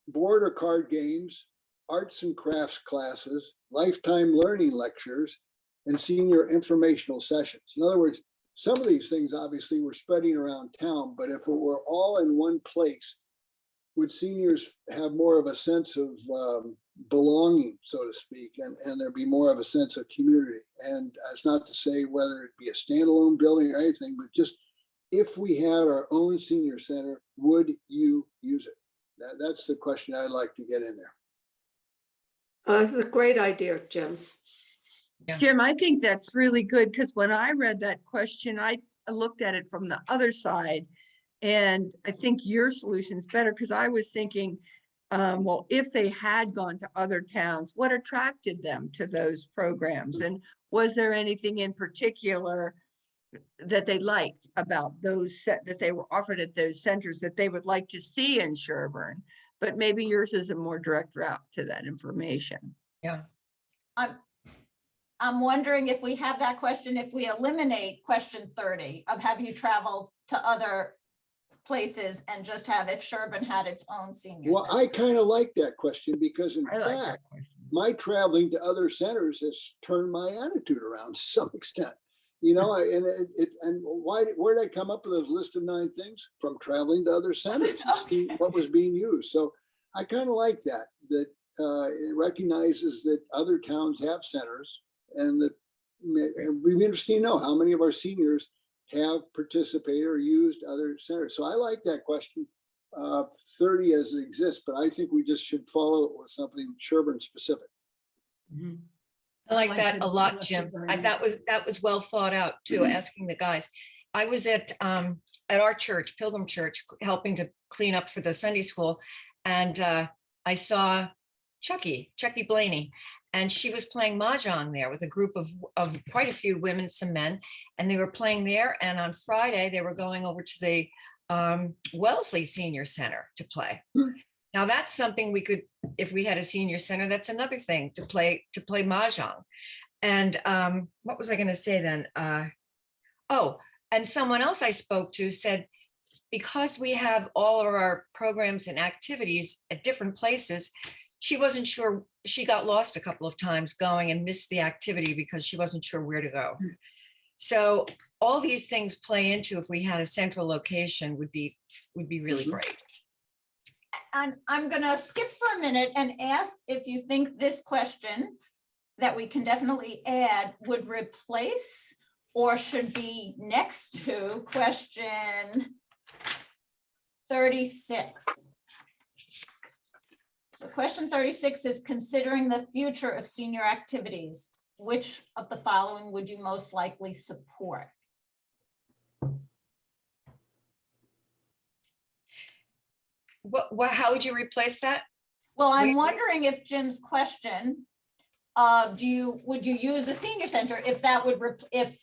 Board or card games, arts and crafts classes, lifetime learning lectures, and senior informational sessions. In other words, some of these things obviously were spreading around town, but if it were all in one place, would seniors have more of a sense of belonging, so to speak, and there'd be more of a sense of community. And that's not to say whether it be a standalone building or anything, but just if we had our own senior center, would you use it? That's the question I'd like to get in there. this is a great idea, Jim. Jim, I think that's really good, because when I read that question, I looked at it from the other side. And I think your solution is better, because I was thinking, well, if they had gone to other towns, what attracted them to those programs? And was there anything in particular that they liked about those that they were offered at those centers that they would like to see in Sherborne? But maybe yours is a more direct route to that information. Yeah. I'm wondering if we have that question, if we eliminate question 30 of have you traveled to other places, and just have if Sherborne had its own senior Well, center. I kind of like that question, because in I like that fact, question. my traveling to other centers has turned my attitude around to some extent. And where did I come up with those list of 9 things? From traveling to other centers, to see what was being used. So I kind of like that it recognizes that other towns have centers, and that it'd be interesting to know how many of our seniors have participated or used other centers. So I like that question, 30 as it exists, but I think we just should follow it with something Sherborne specific. I like that a Jim's lot, suggestion Jim. very That was well thought out too, asking the guys. I was at our church, Pilgrim Church, helping to clean up for the Sunday school. And I saw Chucky Blaney, and she was playing mahjong there with a group of quite a few women, some men, and they were playing there. And on Friday, they were going over to the Wellesley Senior Center to play. Now that's something we could, if we had a senior center, that's another thing to play mahjong. And what was I going to say then? And someone else I spoke to said, because we have all of our programs and activities at different places, she wasn't sure. She got lost a couple of times going and missed the activity because she wasn't sure where to go. So all these things play into, if we had a central location, would be really great. And I'm gonna skip for a minute and ask if you think this question that we can definitely add would replace or should be next to question 36. So question 36 is considering the future of senior activities. Which of the following would you most likely support? How would you replace that? Well, I'm Wait. wondering if Jim's question, would you use a senior center if that would, if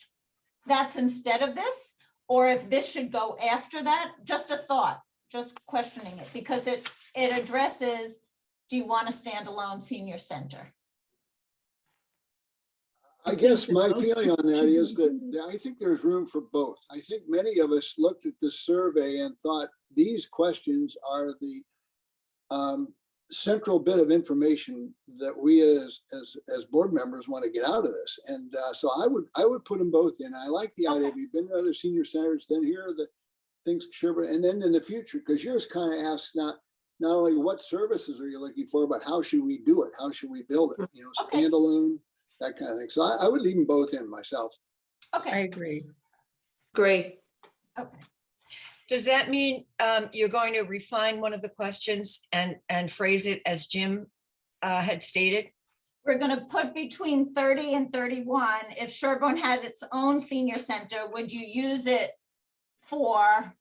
that's instead of this? Or if this should go after that? Just a thought, just questioning it, because it addresses, do you want a standalone senior center? I guess my feeling on that is that I think there's room for both. I think many of us looked at this survey and thought these questions are the central bit of information that we as board members want to get out of this. And so I would put them both in. I like the idea. If you've been to other senior centers, then here are the things, Sherborne, and then in the future, because yours kind of asks not only what services are you looking for, but how should we do it? How should we build it? You know, Okay. standalone, that kind of thing. So I would leave them both in myself. I Okay, agree. Great. okay. Does that mean you're going to refine one of the questions and phrase it as Jim had stated? We're gonna put between 30 and 31. If Sherborne had its own senior center, would you use it for?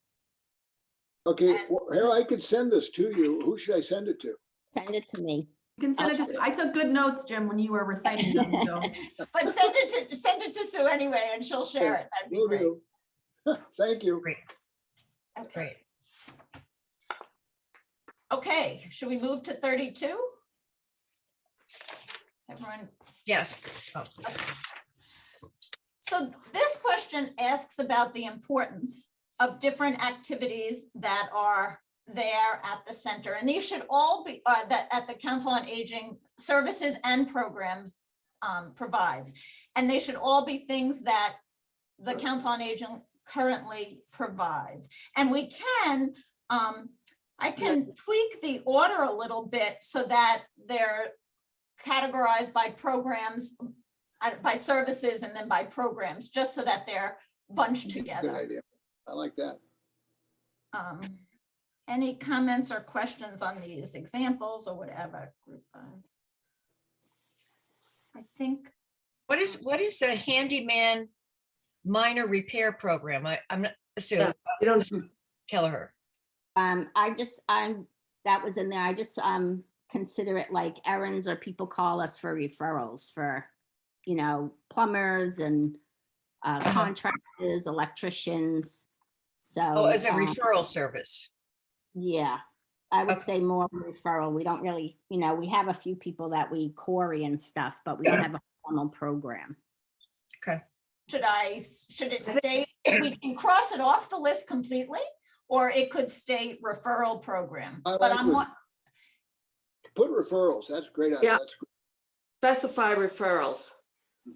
Okay, well, here, I could send this to you. Who should I send it to? Send it to me. You can send it to, I took good notes, Jim, when you were reciting them, so. But send it to Sue anyway, and she'll share it. That'd be Will great. do. Thank you. Great. Great. Okay, should we move to 32? Is everyone? Yes. So this question asks about the importance of different activities that are there at the center. And these should all be, that at the Council on Aging services and programs provides. And they should all be things that the Council on Aging currently provides. And we can, I can tweak the order a little bit so that they're categorized by programs, by services, and then by programs, just so that they're bunched Good together. idea. I like that. Any comments or questions on these examples or whatever? I think, What is the handyman minor repair program? I'm not, Sue, You don't, Kelleher. That was in there. I just consider it like errands, or people call us for referrals for, you know, plumbers and contractors, electricians. So. Oh, as a referral service. Yeah, I would Okay. say more referral. We don't really, you know, we have a few people that we query and stuff, but we don't have a formal program. Okay. should it state, we can cross it off the list completely, or it could state referral program. I But like I'm, Put referrals. That's a great idea. Yeah. That's great. specify referrals.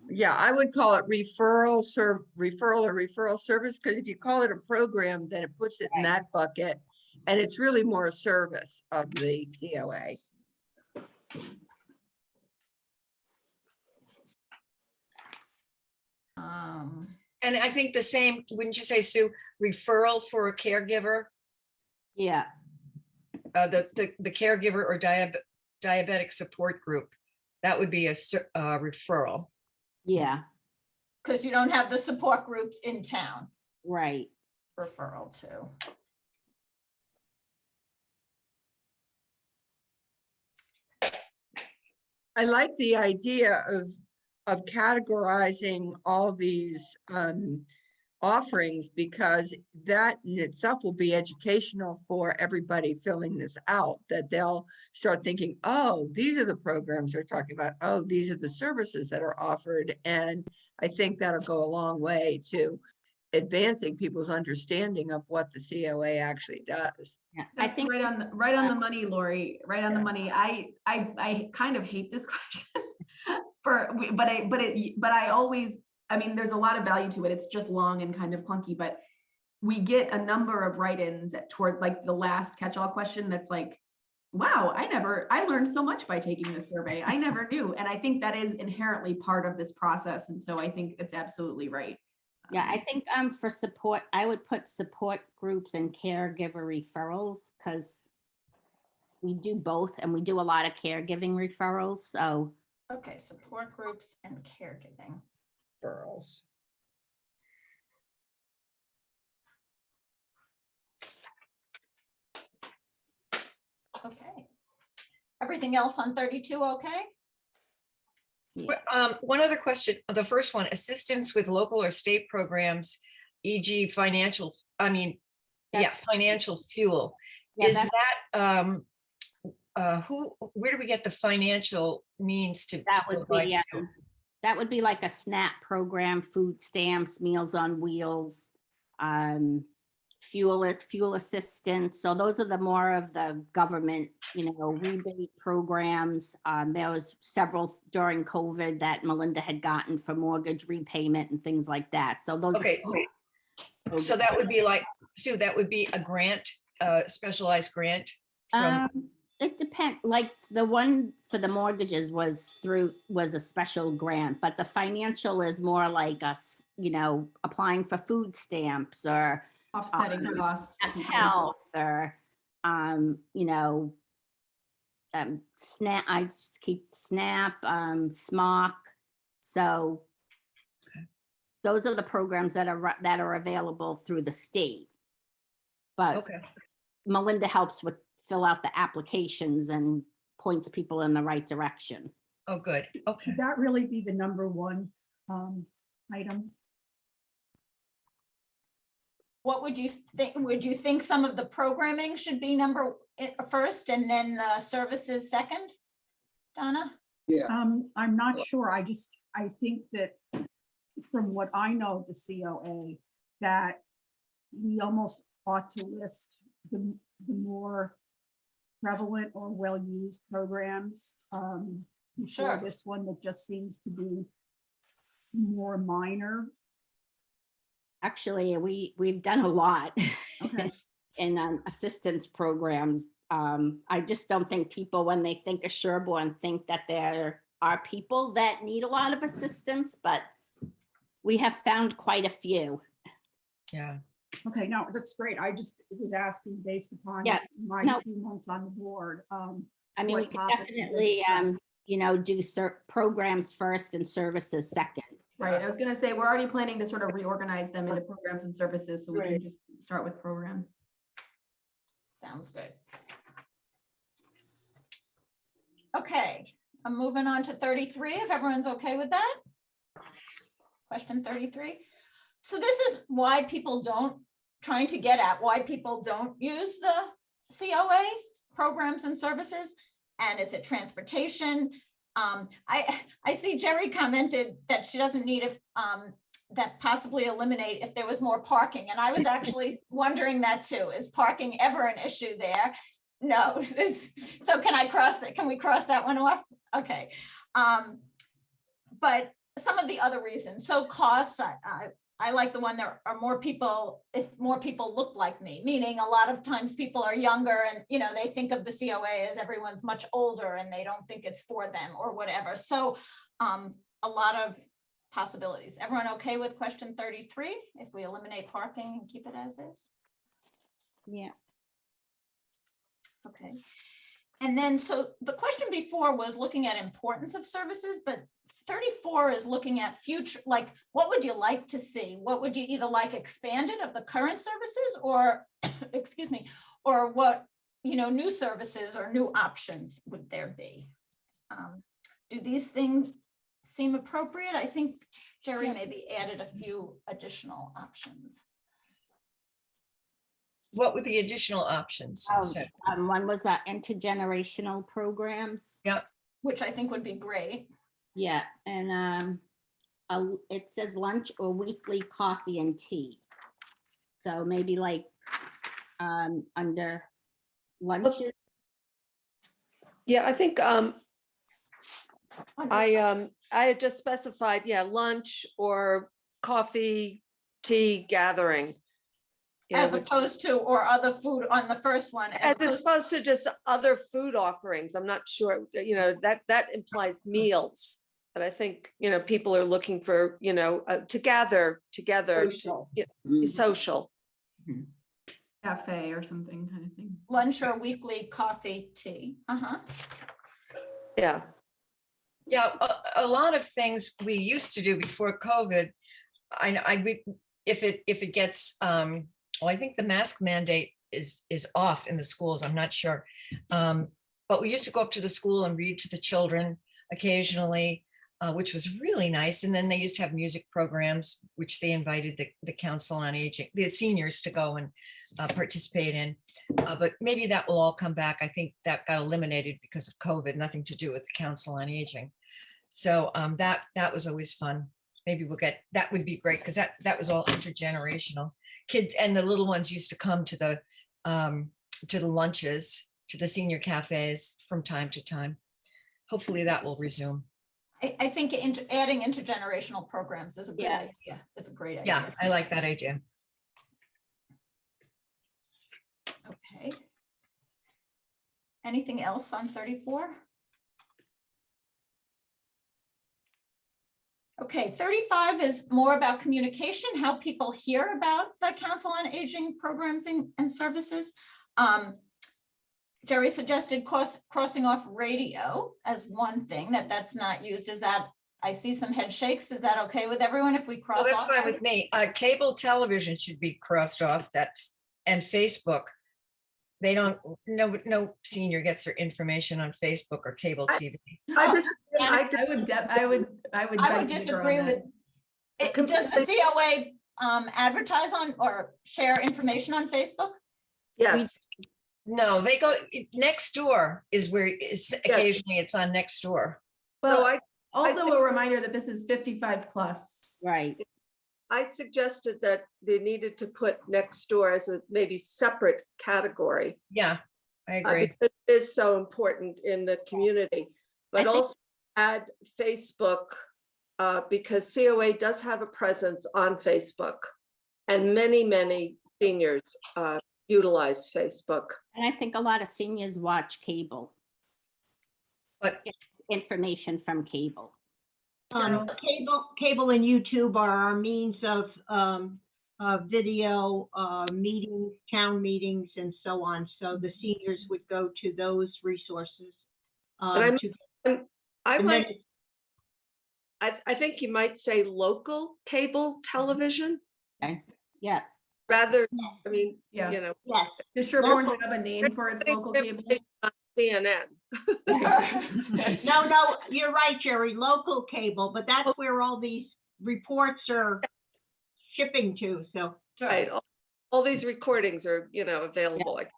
Yeah, I would call it referral or referral service, because if you call it a program, then it puts it in that bucket. And it's really more a service of the COA. And I think the same, wouldn't you say, Sue, referral for a caregiver, Yeah, the caregiver or diabetic support group, that would be a referral. yeah, because you don't have the support groups in town, right. referral to. I like the idea of categorizing all these offerings, because that in itself will be educational for everybody filling this out, that they'll start thinking, oh, these are the programs they're talking about. Oh, these are the services that are offered. And I think that'll go a long way to advancing people's understanding of what the COA actually does. Yeah, I That's think. right on the money, Lori, right on the Yeah. money. I kind of hate this question but I I mean, there's a lot of value to it. It's just long and kind of clunky, but we get a number of write-ins toward like the last catch-all question that's like, wow, I learned so much by taking this survey. I never knew. And I think that is inherently part of this process. And so I think it's absolutely right. Yeah, I think for support, I would put support groups and caregiver referrals, because we do both and we do a lot of caregiving referrals. So Okay, support groups and caregiving. Girls. Okay. Everything else on 32, okay? One other question, the first one, assistance with local or state programs, e.g. financial, financial fuel. Yeah, Is that, where do we get the financial means to? that to would provide be fuel? that would be like a SNAP program, food stamps, Meals on Wheels, fuel assistance. So those are the more of the government, rebate programs. There was several during COVID that Melinda had gotten for mortgage repayment and things like that. So those. Okay, so that would be like, Sue, that would be a grant, specialized grant? It depends, like the one for the mortgages was a special grant, but the financial is more like us, applying for food stamps or Offsetting costs. health or, SNAP, I just keep SNAP, SMOC. So those are the programs that are available through the state. But Okay. Melinda helps with fill out the applications and points people in the right direction. Oh, good. Okay. Should that really be the number one item? What would you think? Would you think some of the programming should be first and then the services second? Donna? Yeah, I'm not sure. I think that from what I know of the COA, that we almost ought to list the more prevalent or well-used programs. Sure. Before this one that just seems to be more minor. Actually, we've done a lot Okay. in assistance programs. I just don't think people, when they think of Sherborne, think that there are people that need a lot of assistance, but we have found quite a few. Yeah. Okay, no, that's great. I just was asking based upon my few months on the board. I mean, we what could topics have been definitely, discussed. do programs first and services second. Right, I was gonna say, we're already planning to sort of reorganize them into programs and services, so we can just start with programs. Sounds good. Okay, I'm moving on to 33, if everyone's okay with that. Question 33. So this is why people trying to get at why people don't use the COA programs and services. And is it transportation? I see Jerry commented that she doesn't need that possibly eliminate if there was more parking. And I was actually wondering that too. Is parking ever an issue there? No. So can we cross that one off? Okay. But some of the other reasons. So costs, I like the one there are more people, if more people look like me, meaning a lot of times people are younger and, they think of the COA as everyone's much older and they don't think it's for them or whatever. So a lot of possibilities. Everyone okay with question 33? If we eliminate parking and keep it as is? Yeah. Okay. And then, so the question before was looking at importance of services, but 34 is looking at future, like, what would you like to see? What would you either like expanded of the current services or, excuse me, or what, new services or new options would there be? Do these things seem appropriate? I think Jerry maybe added a few additional options. What were the additional options? One was intergenerational programs. Yeah. Which I think would be great. Yeah, and it says lunch or weekly coffee and tea. So maybe like under lunches. Yeah, I think Wonderful. I had just specified, yeah, lunch or coffee, tea gathering. you know, As which- opposed to, or other food on the first one. As opposed- opposed to just other food offerings. I'm not sure, that implies meals. But I think, people are looking for, to gather together, Social. be social. Cafe or something kind of thing. Lunch or weekly coffee, tea. Yeah. Yeah, a lot of things we used to do before COVID. If it gets, well, I think the mask mandate is off in the schools. I'm not sure. But we used to go up to the school and read to the children occasionally, which was really nice. And then they used to have music programs, which they invited the Council on Aging, the seniors to go and participate in. But maybe that will all come back. I think that got eliminated because of COVID, nothing to do with the Council on Aging. So that was always fun. Maybe we'll get, that would be great, because that was all intergenerational. Kids and the little ones used to come to the lunches, to the senior cafes from time to time. Hopefully that will resume. I think adding intergenerational programs is a good Yeah. idea. It's a great Yeah, idea. I like that idea. Okay. Anything else on 34? Okay, 35 is more about communication, how people hear about the Council on Aging programs and services. Jerry suggested crossing off radio as one thing that's not used. Is that, I see some head shakes. Is that okay with everyone if we cross Oh, that's off? fine with me. Cable television should be crossed off. And Facebook. They don't, no senior gets their information on Facebook or cable TV. I just, I would I would beg to differ on disagree that. with, does the COA advertise on or share information on Facebook? yes, No, they go, next door is where occasionally it's on next door. so But also think- a reminder that this is 55 plus. Right. I suggested that they needed to put next door as a maybe separate category. Yeah, I agree. Because it is so important in the community, but think- also add Facebook, because COA does have a presence on Facebook. And many seniors utilize Facebook. And I think a lot of seniors watch cable. But Gets information from cable. Cable and YouTube are our means of video meetings, town meetings, and so on. So the seniors would go to those resources. But to- I and like, then- I think you might say local cable television Yeah. rather, I mean, Yeah. you know, Yes, Does Sherborne Local. have a name for its local cable? CNN. no, you're right, Jerry, local cable, but that's where all these reports are shipping to, so. Right, all these recordings are, available, like,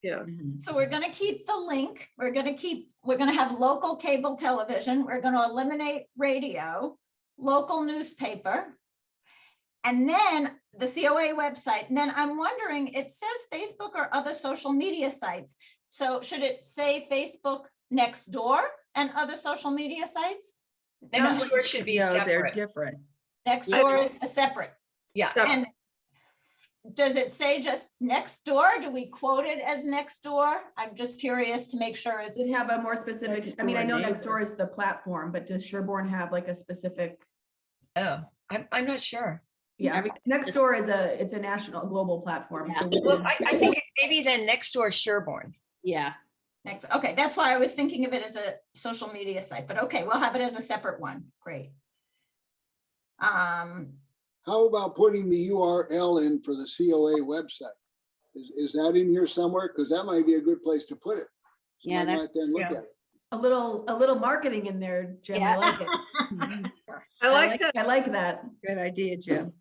yeah. So we're gonna keep the link. We're gonna have local cable television. We're gonna eliminate radio, local newspaper. And then the COA website. And then I'm wondering, it says Facebook or other social media sites. So should it say Facebook next door and other social media sites? next door should be No, they're separate. different. Next door is a separate. Yeah, And does it say just next door? Do we quote it as next door? I'm just curious to make sure it's. Did it have a more specific, I mean, I know Next next door door is the platform, but does Sherborne have like a specific? oh, I'm not sure. Yeah, Every- next door is it's a national, global platform. So we Well, would- I think maybe then next door is Sherborne. Yeah. Next, okay, that's why I was thinking of it as a social media site, but okay, we'll have it as a separate one. Great. How about putting the URL in for the COA website? Is that in here somewhere? Because that might be a good place to put it. Yeah, Somebody that- might then look yeah. at it. a little marketing in there, Jim. I like it. I like that. I like that. Good idea, Jim.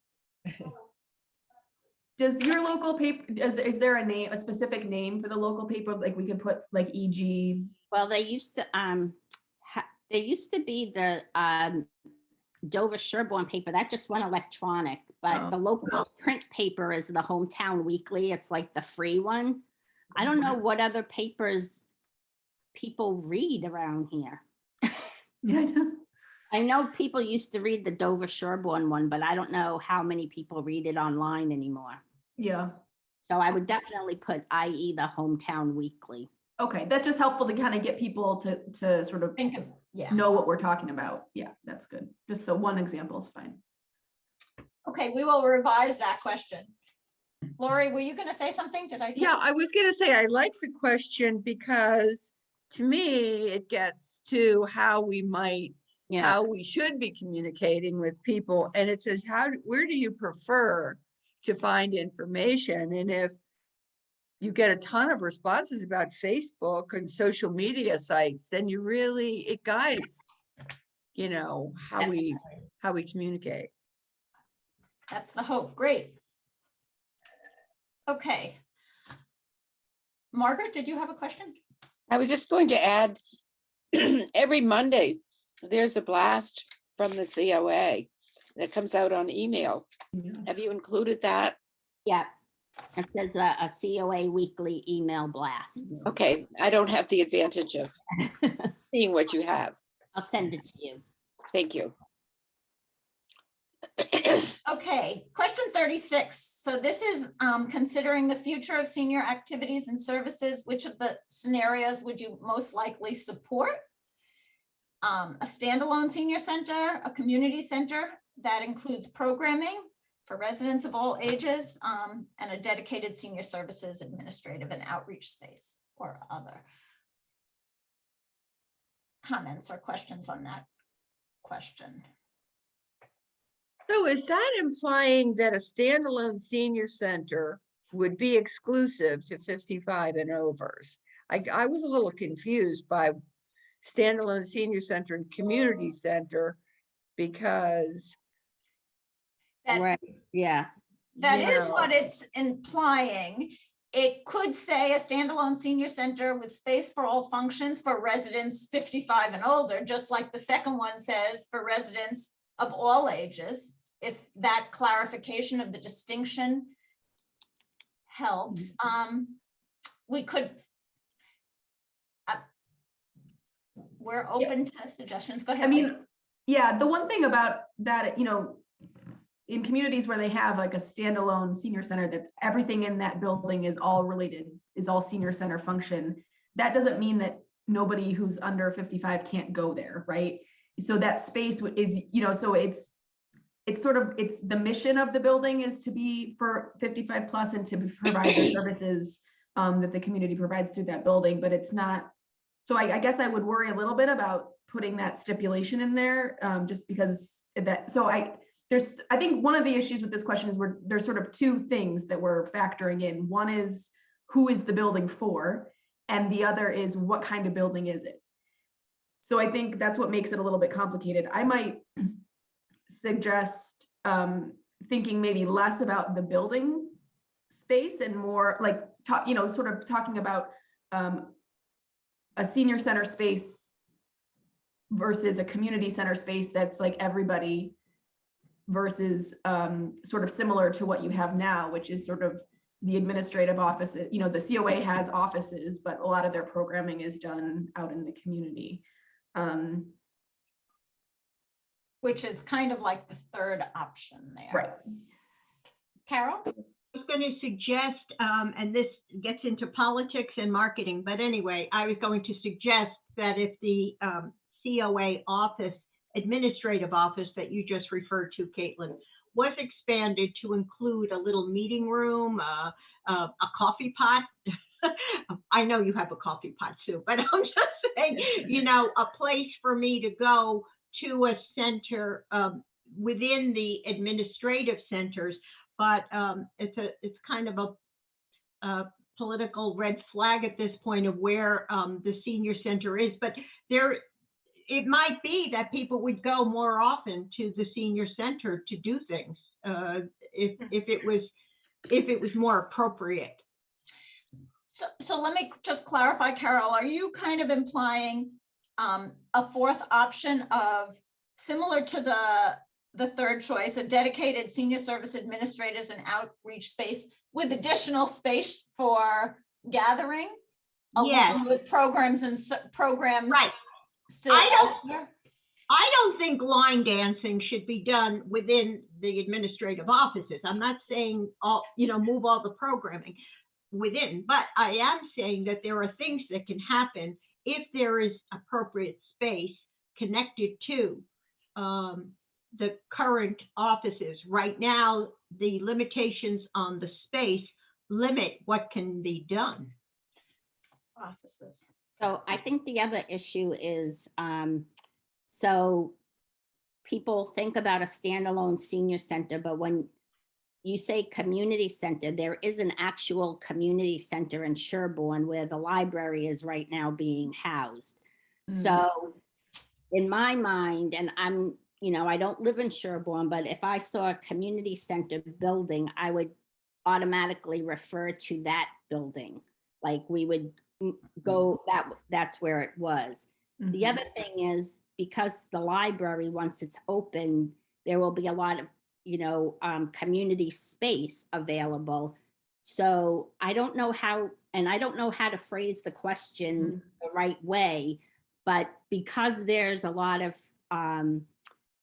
Does your local paper, is there a specific name for the local paper? Like we could put like E EG. Well, they used to be the Dover Sherborne paper that just went electronic, but Oh. the local print paper is the Hometown Weekly. It's like the free one. I don't know what other papers people read around here. Yeah, I know. I know people used to read the Dover Sherborne one, but I don't know how many people read it online anymore. Yeah. So I would definitely put IE the Hometown Weekly. Okay, that's just helpful to kind of get people to sort of Think of, yeah. know what we're talking about. Yeah, that's good. Just so one example is fine. Okay, we will revise that question. Lori, were you going to say something? Did I? Yeah, I was gonna say, I like the question because to me, it gets to how we might, Yeah, how we should be communicating with people. And it says, where do you prefer to find information? And if you get a ton of responses about Facebook and social media sites, then you really, it guides, you know, how we communicate. That's the hope. Great. Okay. Margaret, did you have a question? I was just going to add, every Monday, there's a blast from the COA that comes out on email. Yeah. Have you included that? yeah. It says a COA weekly email blast. Okay, I don't have the advantage of seeing what you have. I'll send it to you. Thank you. Okay, question 36. So this is considering the future of senior activities and services. Which of the scenarios would you most likely support? A standalone senior center, a community center that includes programming for residents of all ages, and a dedicated senior services administrative and outreach space, or other comments or questions on that question? So is that implying that a standalone senior center would be exclusive to 55 and overs? I was a little confused by standalone senior center and community center because That, Right, yeah. that you is know, what it's implying. It could say a standalone senior center with space for all functions for residents 55 and older, just like the second one says for residents of all ages. If that clarification of the distinction helps, we could. We're open to suggestions. Go ahead. I mean, yeah, the one thing about that, you know, in communities where they have like a standalone senior center, that's everything in that building is all related, is all senior center function. That doesn't mean that nobody who's under 55 can't go there, right? So that space is, you know, so it's sort of, it's the mission of the building is to be for 55 plus and to provide the services that the community provides through that building, but it's not. So I guess I would worry a little bit about putting that stipulation in there, just because that, so I think one of the issues with this question is there's sort of two things that we're factoring in. One is who is the building for, and the other is what kind of building is it? So I think that's what makes it a little bit complicated. I might suggest thinking maybe less about the building space and more like, sort of talking about a senior center space versus a community center space that's like everybody versus sort of similar to what you have now, which is sort of the administrative offices. You know, the COA has offices, but a lot of their programming is done out in the community. Which is kind of like the third option there. Right. I Carol? was going to suggest, and this gets into politics and marketing, but anyway, I was going to suggest that if the COA office, administrative office that you just referred to, Caitlin, was expanded to include a little meeting room, a coffee pot. I know you have a coffee pot too, but I'm just saying, you know, a place for me to go to a center within the administrative centers. But it's kind of a political red flag at this point of where the senior center is. But it might be that people would go more often to the senior center to do things if it was more appropriate. So let me just clarify, Carol. Are you kind of implying a fourth option of similar to the third choice, a dedicated senior service administrators and outreach space with additional space for gathering, along with programs and programs Right. still I don't- elsewhere? I don't think line dancing should be done within the administrative offices. I'm not saying all, move all the programming within, but I am saying that there are things that can happen if there is appropriate space connected to the current offices. Right now, the limitations on the space limit what can be done. Offices. So I think the other issue is, so people think about a standalone senior center, but when you say community center, there is an actual community center in Sherborne where the library is right now being housed. So in my mind, and I don't live in Sherborne, but if I saw a community center building, I would automatically refer to that building. Like we would go, that's where it was. The other thing is, because the library, once it's open, there will be a lot of, community space available. So I don't know how, and I don't know how to phrase the question the right way, but because there's a lot of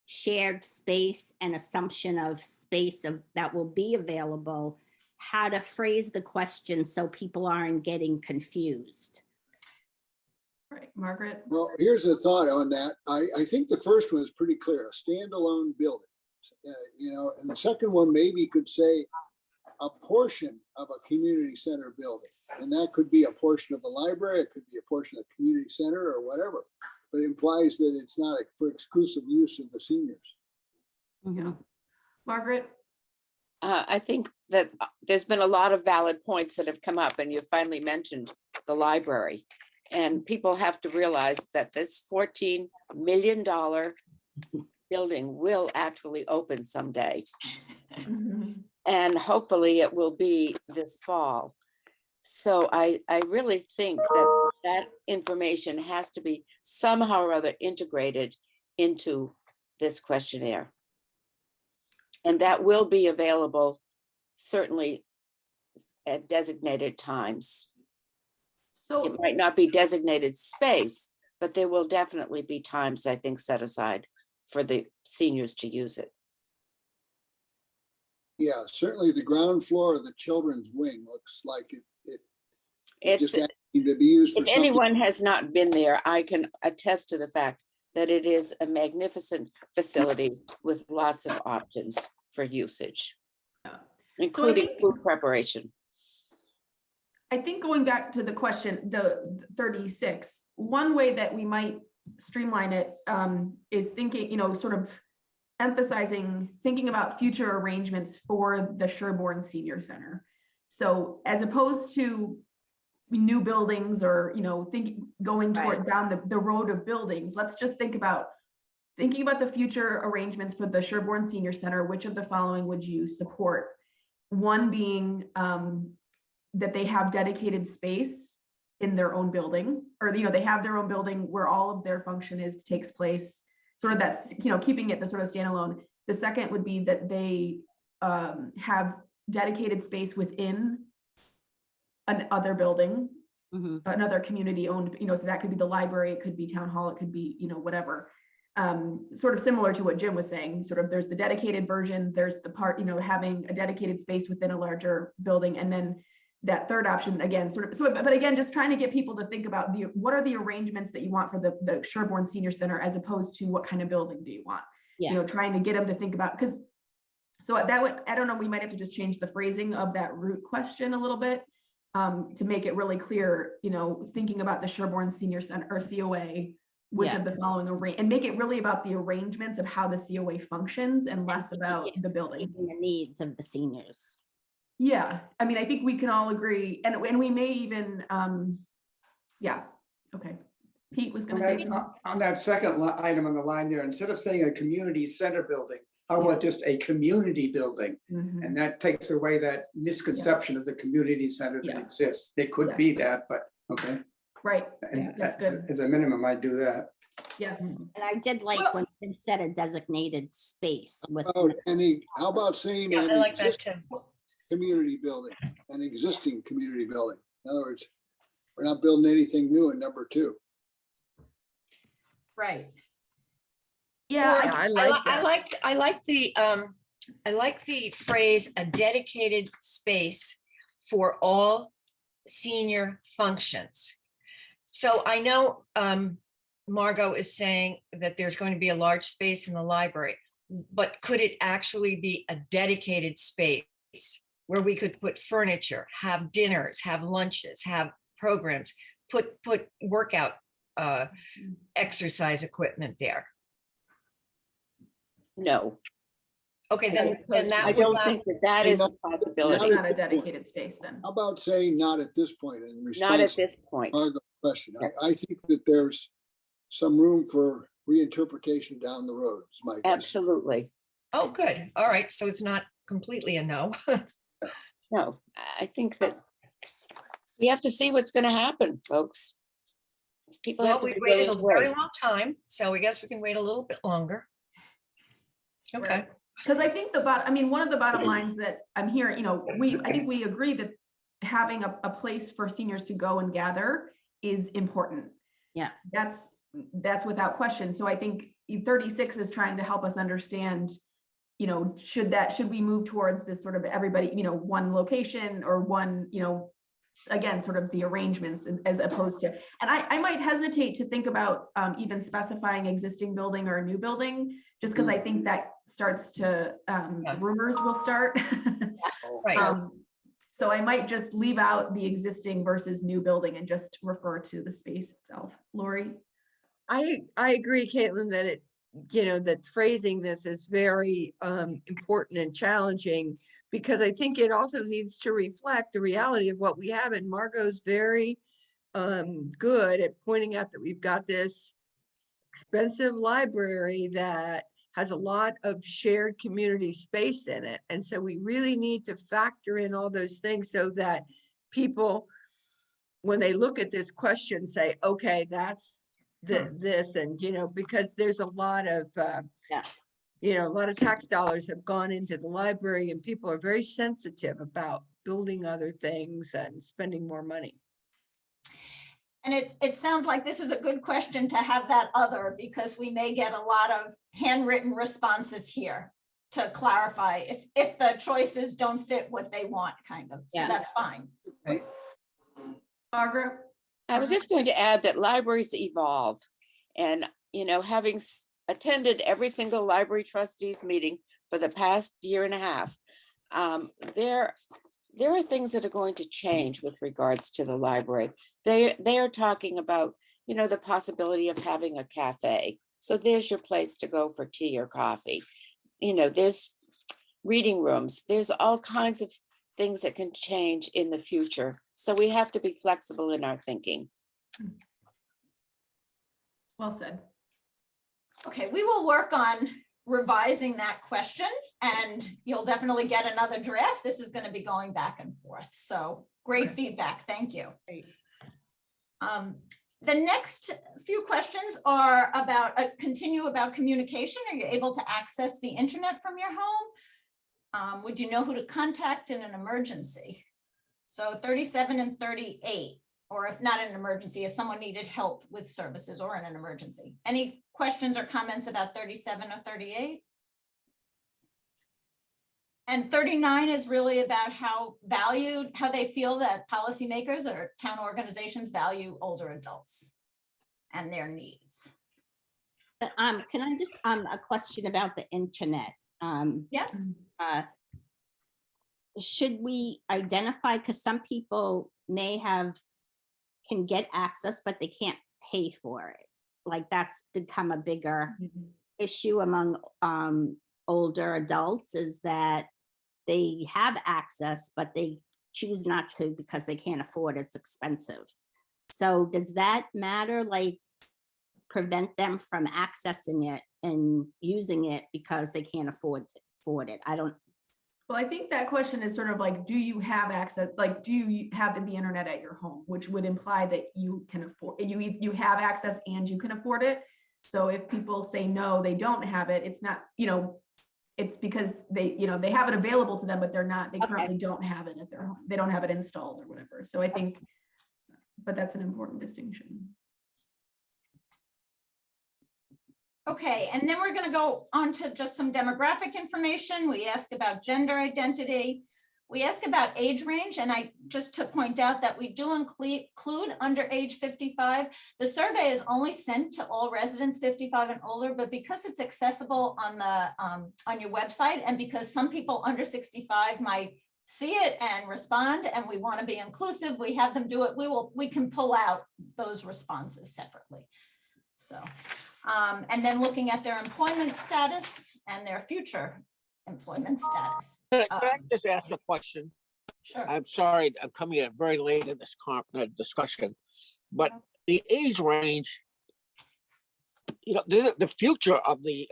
shared space and assumption of space that will be available, how to phrase the question so people aren't getting confused. Right, Margaret? Well, here's a thought on that. I think the first one is pretty clear, a standalone building. And the second one maybe could say a portion of a community center building. And that could be a portion of the library, it could be a portion of the community center or whatever. But it implies that it's not for exclusive use of the seniors. Yeah. Margaret? I think that there's been a lot of valid points that have come up, and you finally mentioned the library. And people have to realize that this $14 million building will actually open someday. And hopefully it will be this fall. So I really think that information has to be somehow or other integrated into this questionnaire. And that will be available certainly at designated times. So it might not be designated space, but there will definitely be times, I think, set aside for the seniors to use it. Yeah, certainly the ground floor of the children's wing looks like it just asking to be used for If something. anyone has not been there, I can attest to the fact that it is a magnificent facility with lots of options for usage, including food preparation. I think going back to the question, the 36, one way that we might streamline it is thinking, sort of emphasizing, thinking about future arrangements for the Sherborne Senior Center. So as opposed to new buildings or, going toward down the road of buildings, let's just thinking about the future arrangements for the Sherborne Senior Center. Which of the following would you support? One being that they have dedicated space in their own building, or they have their own building where all of their function takes place, sort of that's keeping it the sort of standalone. The second would be that they have dedicated space within another building, another community owned, so that could be the library, it could be town hall, it could be whatever. Sort of similar to what Jim was saying, sort of there's the dedicated version, there's the part, having a dedicated space within a larger building, and then that third option again, but again, just trying to get people to think about what are the arrangements that you want for the Sherborne Senior Center, as opposed to what kind of building do you want? Trying to get them to think about, because so that would, I don't know, we might have to just change the phrasing of that root question a little bit to make it really clear, thinking about the Sherborne Senior Center or COA, which of the following and make it really about the arrangements of how the COA functions and less about the building. The needs of the seniors. Yeah, I mean, I think we can all agree, and we may even, okay. Pete was going to say something. On that second item on the line there, instead of saying a community center building, how about just a community building? And that takes away that misconception of the community center that exists. It could be that, but okay. Right. As a minimum, I'd do that. Yes. And I did like when you said a designated space with. How about saying Yeah, I like that too. Community building, an existing community building? In other words, we're not building anything new in number 2. Right. Yeah, Or I like that. I like the phrase, a dedicated space for all senior functions. So I know Margot is saying that there's going to be a large space in the library, but could it actually be a dedicated space where we could put furniture, have dinners, have lunches, have programs, put workout exercise equipment there? No, Okay, then that I would don't not, think that that And is a not- it's possibility. not a dedicated space then. How about saying not at this point in Not at response to this point. Margot's question? Yeah. I think that there's some room for reinterpretation down the road, is my guess. Absolutely. oh, good. All right, so it's not completely a no. No, I think that we have to see what's going to happen, folks. People Well, have to we be waited willing a to very wait. long time, so I guess we can wait a little bit longer. Okay. Because I think one of the bottom lines that I'm hearing, I think we agree that having a place for seniors to go and gather is important. Yeah. That's without question. So I think 36 is trying to help us understand, should we move towards this sort of everybody, one location or one, again, sort of the arrangements as opposed to, and I might hesitate to think about even specifying existing building or a new building, just because I think that starts to, rumors will start. Right. So I might just leave out the existing versus new building and just refer to the space itself. Lori? I agree, Caitlin, that that phrasing this is very important and challenging, because I think it also needs to reflect the reality of what we have. And Margot's very good at pointing out that we've got this expensive library that has a lot of shared community space in it. And so we really need to factor in all those things so that people, when they look at this question, say, okay, that's this, and because there's a lot of a lot of tax dollars have gone into the library, and people are very sensitive about building other things and spending more money. And it sounds like this is a good question to have that other, because we may get a lot of handwritten responses here to clarify if the choices don't fit what they want, kind of. So Yeah. that's fine. Margaret? I was just going to add that libraries evolve, and having attended every single library trustees meeting for the past year and a half, there are things that are going to change with regards to the library. They are talking about the possibility of having a cafe. So there's your place to go for tea or coffee. There's reading rooms. There's all kinds of things that can change in the future. So we have to be flexible in our thinking. Well said. Okay, we will work on revising that question, and you'll definitely get another draft. This is going to be going back and forth. So great feedback. Thank you. The next few questions are about about communication. Are you able to access the internet from your home? Would you know who to contact in an emergency? So 37 and 38, or if not an emergency, if someone needed help with services or in an emergency. Any questions or comments about 37 or 38? And 39 is really about how they feel that policymakers or town organizations value older adults and their needs. Can I just, a question about the internet? Yeah. Should we identify, because some people can get access, but they can't pay for it. Like that's become a bigger issue among older adults, is that they have access, but they choose not to because they can't afford it. It's expensive. So does that matter? Like prevent them from accessing it and using it because they can't afford it? Well, I think that question is sort of like, do you have access? Like, do you have the internet at your home, which would imply that you can afford, you have access and you can afford it. So if people say no, they don't have it, it's not, it's because they have it available to them, but they currently don't have it at their home. They don't have it installed or whatever. So I think, but that's an important distinction. Okay, and then we're gonna go on to just some demographic information. We ask about gender identity. We ask about age range, and I just to point out that we do include under age 55. The survey is only sent to all residents 55 and older, but because it's accessible on the on your website, and because some people under 65 might see it and respond, and we want to be inclusive, we have them do it. We can pull out those responses separately. So, and then looking at their employment status and their future employment status. Can I just ask a question? Sure. I'm sorry, I'm coming in very late in this discussion, but the age range, you know, the future of the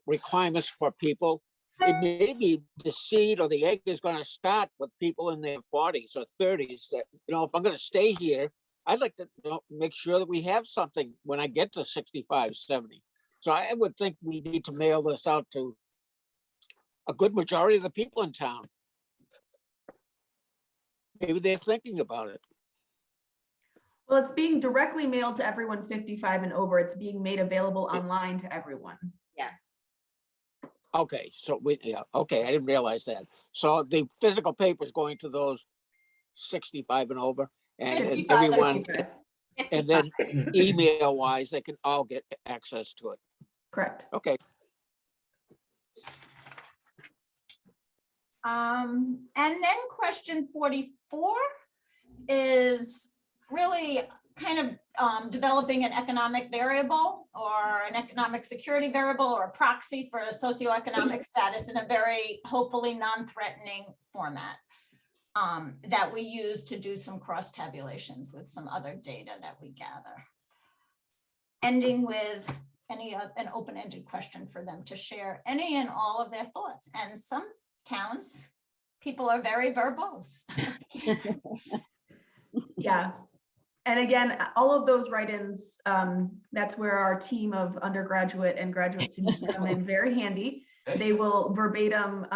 requirements for people, it may be the seed or the egg is going to start with people in their 40s or 30s. That, you know, if I'm going to stay here, I'd like to make sure that we have something when I get to 65, 70. So I would think we need to mail this out to a good majority of the people in town. Maybe they're thinking about it. Well, it's being directly mailed to everyone 55 and over. It's being made available online to everyone. Okay, so okay, I didn't realize that. So the physical paper is going to those 65 and over, and 55, everyone, 55. and then email wise, they can all get access to it. Correct. Okay. And then question 44 is really kind of developing an economic variable or an economic security variable or a proxy for a socioeconomic status in a very hopefully non-threatening format that we use to do some cross tabulations with some other data that we gather. Ending with an open-ended question for them to share any and all of their thoughts. And some towns, people are very verbose. Yeah. And again, all of those write-ins, that's where our team of undergraduate and graduate students come in very handy. They will verbatim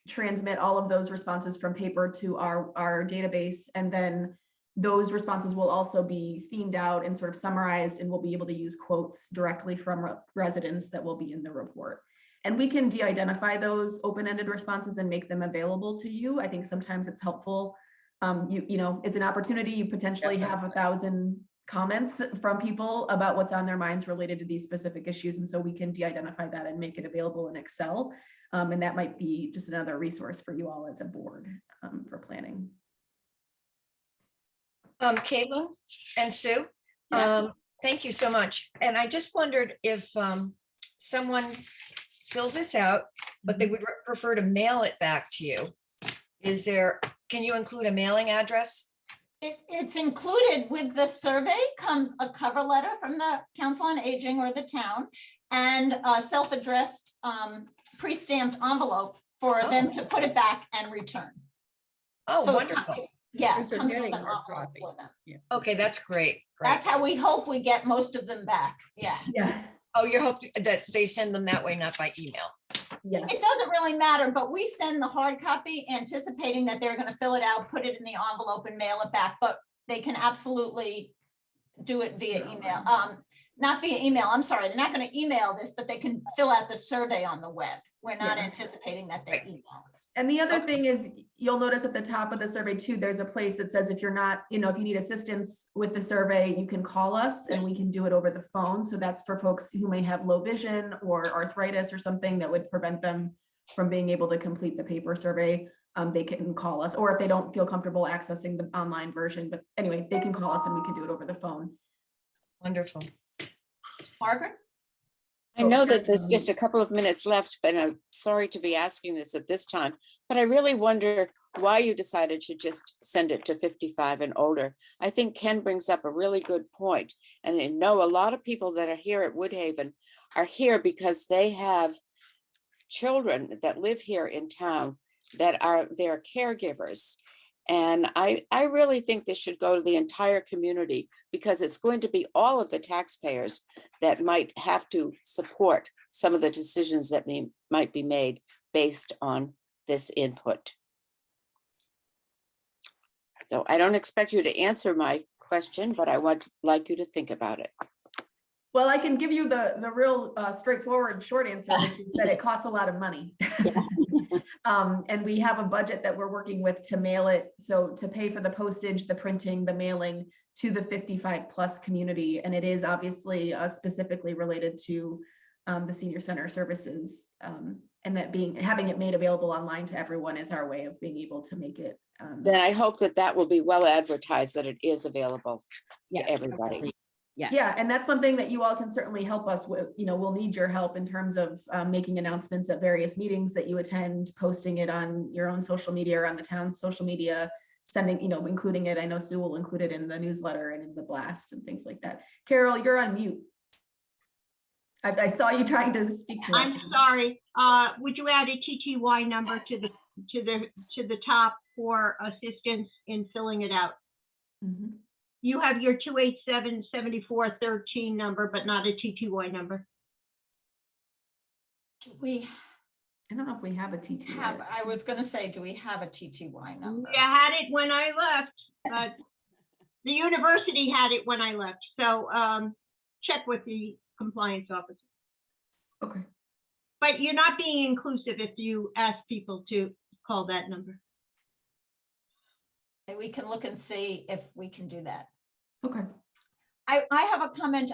transmit all of those responses from paper to our database. And then those responses will also be themed out and sort of summarized, and we'll be able to use quotes directly from residents that will be in the report. And we can de-identify those open-ended responses and make them available to you. I think sometimes it's helpful. You know, it's an opportunity. You potentially have 1,000 comments from people about what's on their minds related to these specific issues. And so we can de-identify that and make it available in Excel. And that might be just another resource for you all as a board for planning. Caitlin and Sue, thank you so much. And I just wondered if someone fills this out, but they would prefer to mail it back to you. Can you include a mailing address? It's included with the survey comes a cover letter from the Council on Aging or the town and a self-addressed pre-stamped envelope for them to put it back and return. Oh, So wonderful. Yeah, If they're comes with getting an hard envelope copy. for them. Yeah. Okay, that's great. That's how we hope we get most of them back. Yeah. Yeah. Oh, you hope that they send them that way, not by email. Yes. It doesn't really matter, but we send the hard copy anticipating that they're going to fill it out, put it in the envelope and mail it back, but they can absolutely do it via email. Not via email, I'm sorry, they're not going to email this, but they can fill out the survey on the web. We're not anticipating that they email us. And the other thing is, you'll notice at the top of the survey too, there's a place that says if you're not, you know, if you need assistance with the survey, you can call us and we can do it over the phone. So that's for folks who may have low vision or arthritis or something that would prevent them from being able to complete the paper survey. They can call us, or if they don't feel comfortable accessing the online version, but anyway, they can call us and we can do it over the phone. Wonderful. Margaret? I know that there's just a couple of minutes left, but I'm sorry to be asking this at this time, but I really wonder why you decided to just send it to 55 and older. I think Ken brings up a really good point. And I know a lot of people that are here at Woodhaven are here because they have children that live here in town that are their caregivers. And I really think this should go to the entire community because it's going to be all of the taxpayers that might have to support some of the decisions that might be made based on this input. So I don't expect you to answer my question, but I would like you to think about it. Well, I can give you the real straightforward short answer, which is that it costs a lot of money. And we have a budget that we're working with to mail it. So to pay for the postage, the printing, the mailing to the 55+ community. And it is obviously specifically related to the senior center services. And that having it made available online to everyone is our way of being able to make it. Then I hope that that will be well advertised, that it is available Yeah, to everybody. Yeah, and that's something that you all can certainly help us with. You know, we'll need your help in terms of making announcements at various meetings that you attend, posting it on your own social media or on the town's social media, sending, you know, including it. I know Sue will include it in the newsletter and in the blast and things like that. Carol, you're on mute. I saw you trying to speak to us. I'm sorry. Would you add a TTY number to the top for assistance in filling it out? Mhm. You have your 287-7413 number, but not a TTY number. Do we I don't know if we have a TT. have, I was gonna say, do we have a TTY number? You had it when I left, but the university had it when I left. So check with the compliance officer. Okay. But you're not being inclusive if you ask people to call that number. We can look and see if we can do that. Okay. I have a comment.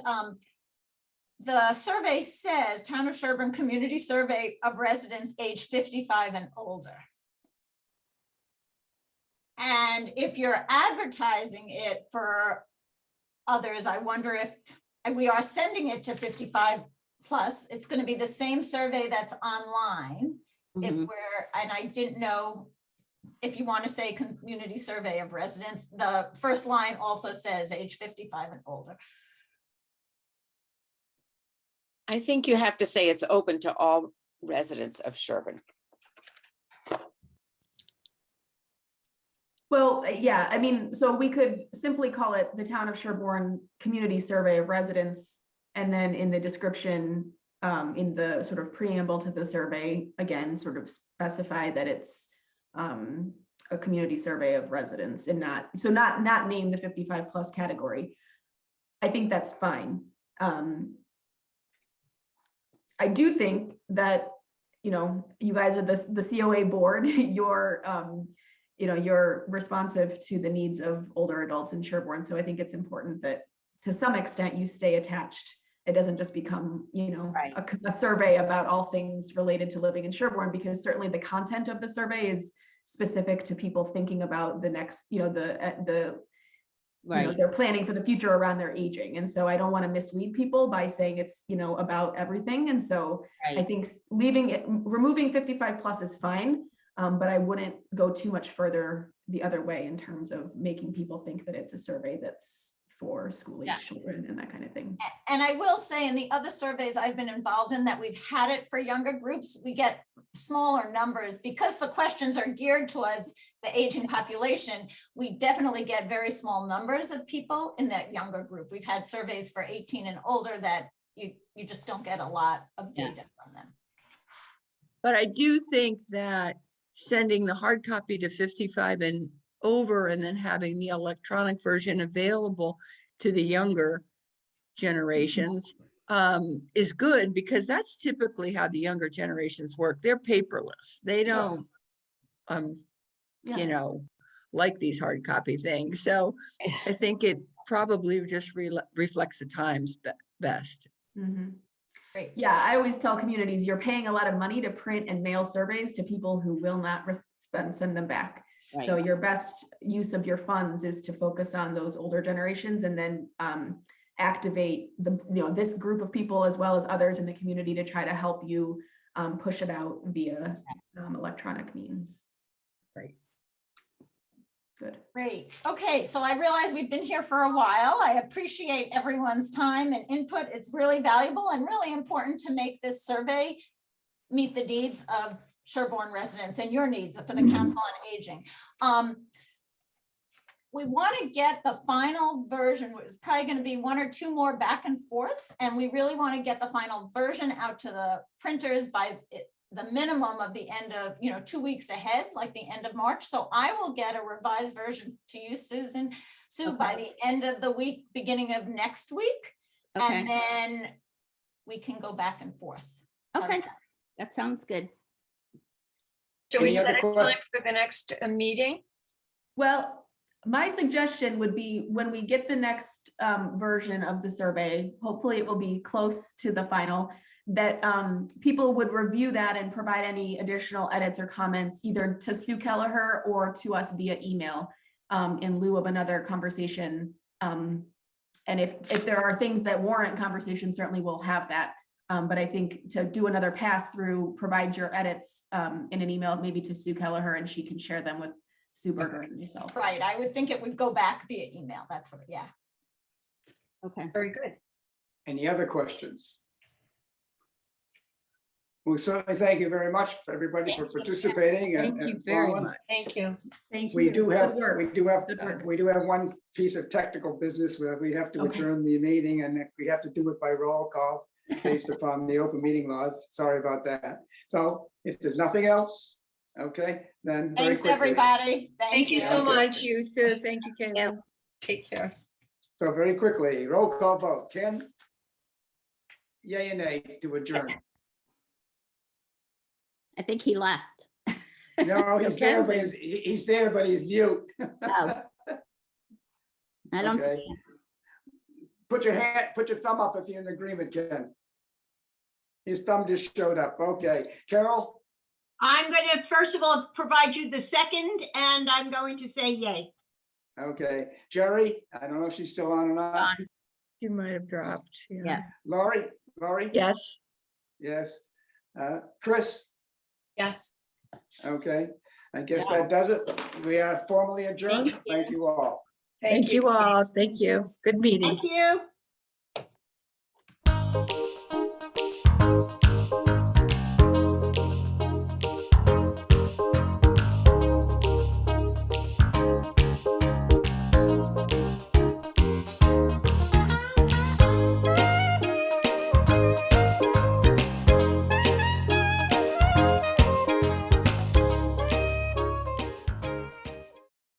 The survey says Town of Sherborne Community Survey of Residents age 55 and older. And if you're advertising it for others, I wonder if we are sending it to 55+. It's going to be the same survey that's online. If we're, and I didn't know if you want to say community survey of residents, the first line also says age 55 and older. I think you have to say it's open to all residents of Sherborne. Well, yeah, I mean, so we could simply call it the Town of Sherborne Community Survey of Residents. And then in the description, in the sort of preamble to the survey, again, sort of specify that it's a community survey of residents and not name the 55+ category. I think that's fine. I do think that, you know, you guys are the COA board, you're responsive to the needs of older adults in Sherborne. So I think it's important that to some extent you stay attached. It doesn't just become, you know, a survey about all things related to living in Sherborne, because certainly the content of the survey is specific to people thinking about the next, you know, you know, they're planning for the future around their aging. And so I don't want to mislead people by saying it's, you know, about everything. And so I think removing 55+ is fine, but I wouldn't go too much further the other way in terms of making people think that it's a survey that's for school-age children and that kind of thing. And I will say in the other surveys I've been involved in that we've had it for younger groups, we get smaller numbers because the questions are geared towards the aging population. We definitely get very small numbers of people in that younger group. We've had surveys for 18 and older that you just don't get a lot of data from them. But I do think that sending the hard copy to 55 and over and then having the electronic version available to the younger generations is good, because that's typically how the younger generations work. They're paperless. They don't, you know, like these hard copy things. So I think it probably just reflects the times best. Great. Yeah, I always tell communities you're paying a lot of money to print and mail surveys to people who will not send them back. So your best use of your funds is to focus on those older generations and then activate this group of people as well as others in the community to try to help you push it out via electronic means. Right. Good. Great. Okay, so I realize we've been here for a while. I appreciate everyone's time and input. It's really valuable and really important to make this survey meet the needs of Sherborne residents and your needs for the Council on Aging. We want to get the final version, which is probably going to be 1 or 2 more back and forths, and we really want to get the final version out to the printers by the minimum of the end of, 2 weeks ahead, like the end of March. So I will get a revised version to you, Sue, by the end of the week, beginning of next week. Okay, And then we can go back and forth. How's okay, that? that sounds good. Should we Any other set a que- time for the next meeting? Well, my suggestion would be when we get the next version of the survey, hopefully it will be close to the final, that people would review that and provide any additional edits or comments either to Sue Kelleher or to us via email in lieu of another conversation. And if there are things that warrant conversation, certainly we'll have that. But I think to do another pass through, provide your edits in an email, maybe to Sue Kelleher, and she can share them with Sue Berger and myself. Right, I would think it would go back via email. That's what, yeah. Okay. Very good. Any other questions? We certainly thank you very much for everybody for Thank you. participating and Thank you and very following. much. Thank you. Thank you. We do have, Good work. we do have one piece of technical business where we have to Okay. adjourn the meeting and we have to do it by roll call based upon the open meeting laws. Sorry about that. So if there's nothing else, okay, then very Thanks, quickly. everybody. Thank you so Okay. much. Thank you, Sue. Thank you, Caitlin. Take care. So very quickly, roll call vote. Ken? Yay and nay to adjourn. I think he left. No, he's there, but Ken he's there, but he's mute. Oh. I don't see Okay. him. Put your thumb up if you're in agreement, Ken. His thumb just showed up. Okay, Carol? I'm going to, first of all, provide you the second, and I'm going to say yay. Okay, Jerry? I don't know if she's still on or not. You might have dropped. Yeah. Laurie? Yes. Yes. Chris? Yes. Okay, I guess that does it. We are formally adjourned. you. Thank you all. Thank you all. Thank you. Good meeting. Thank you.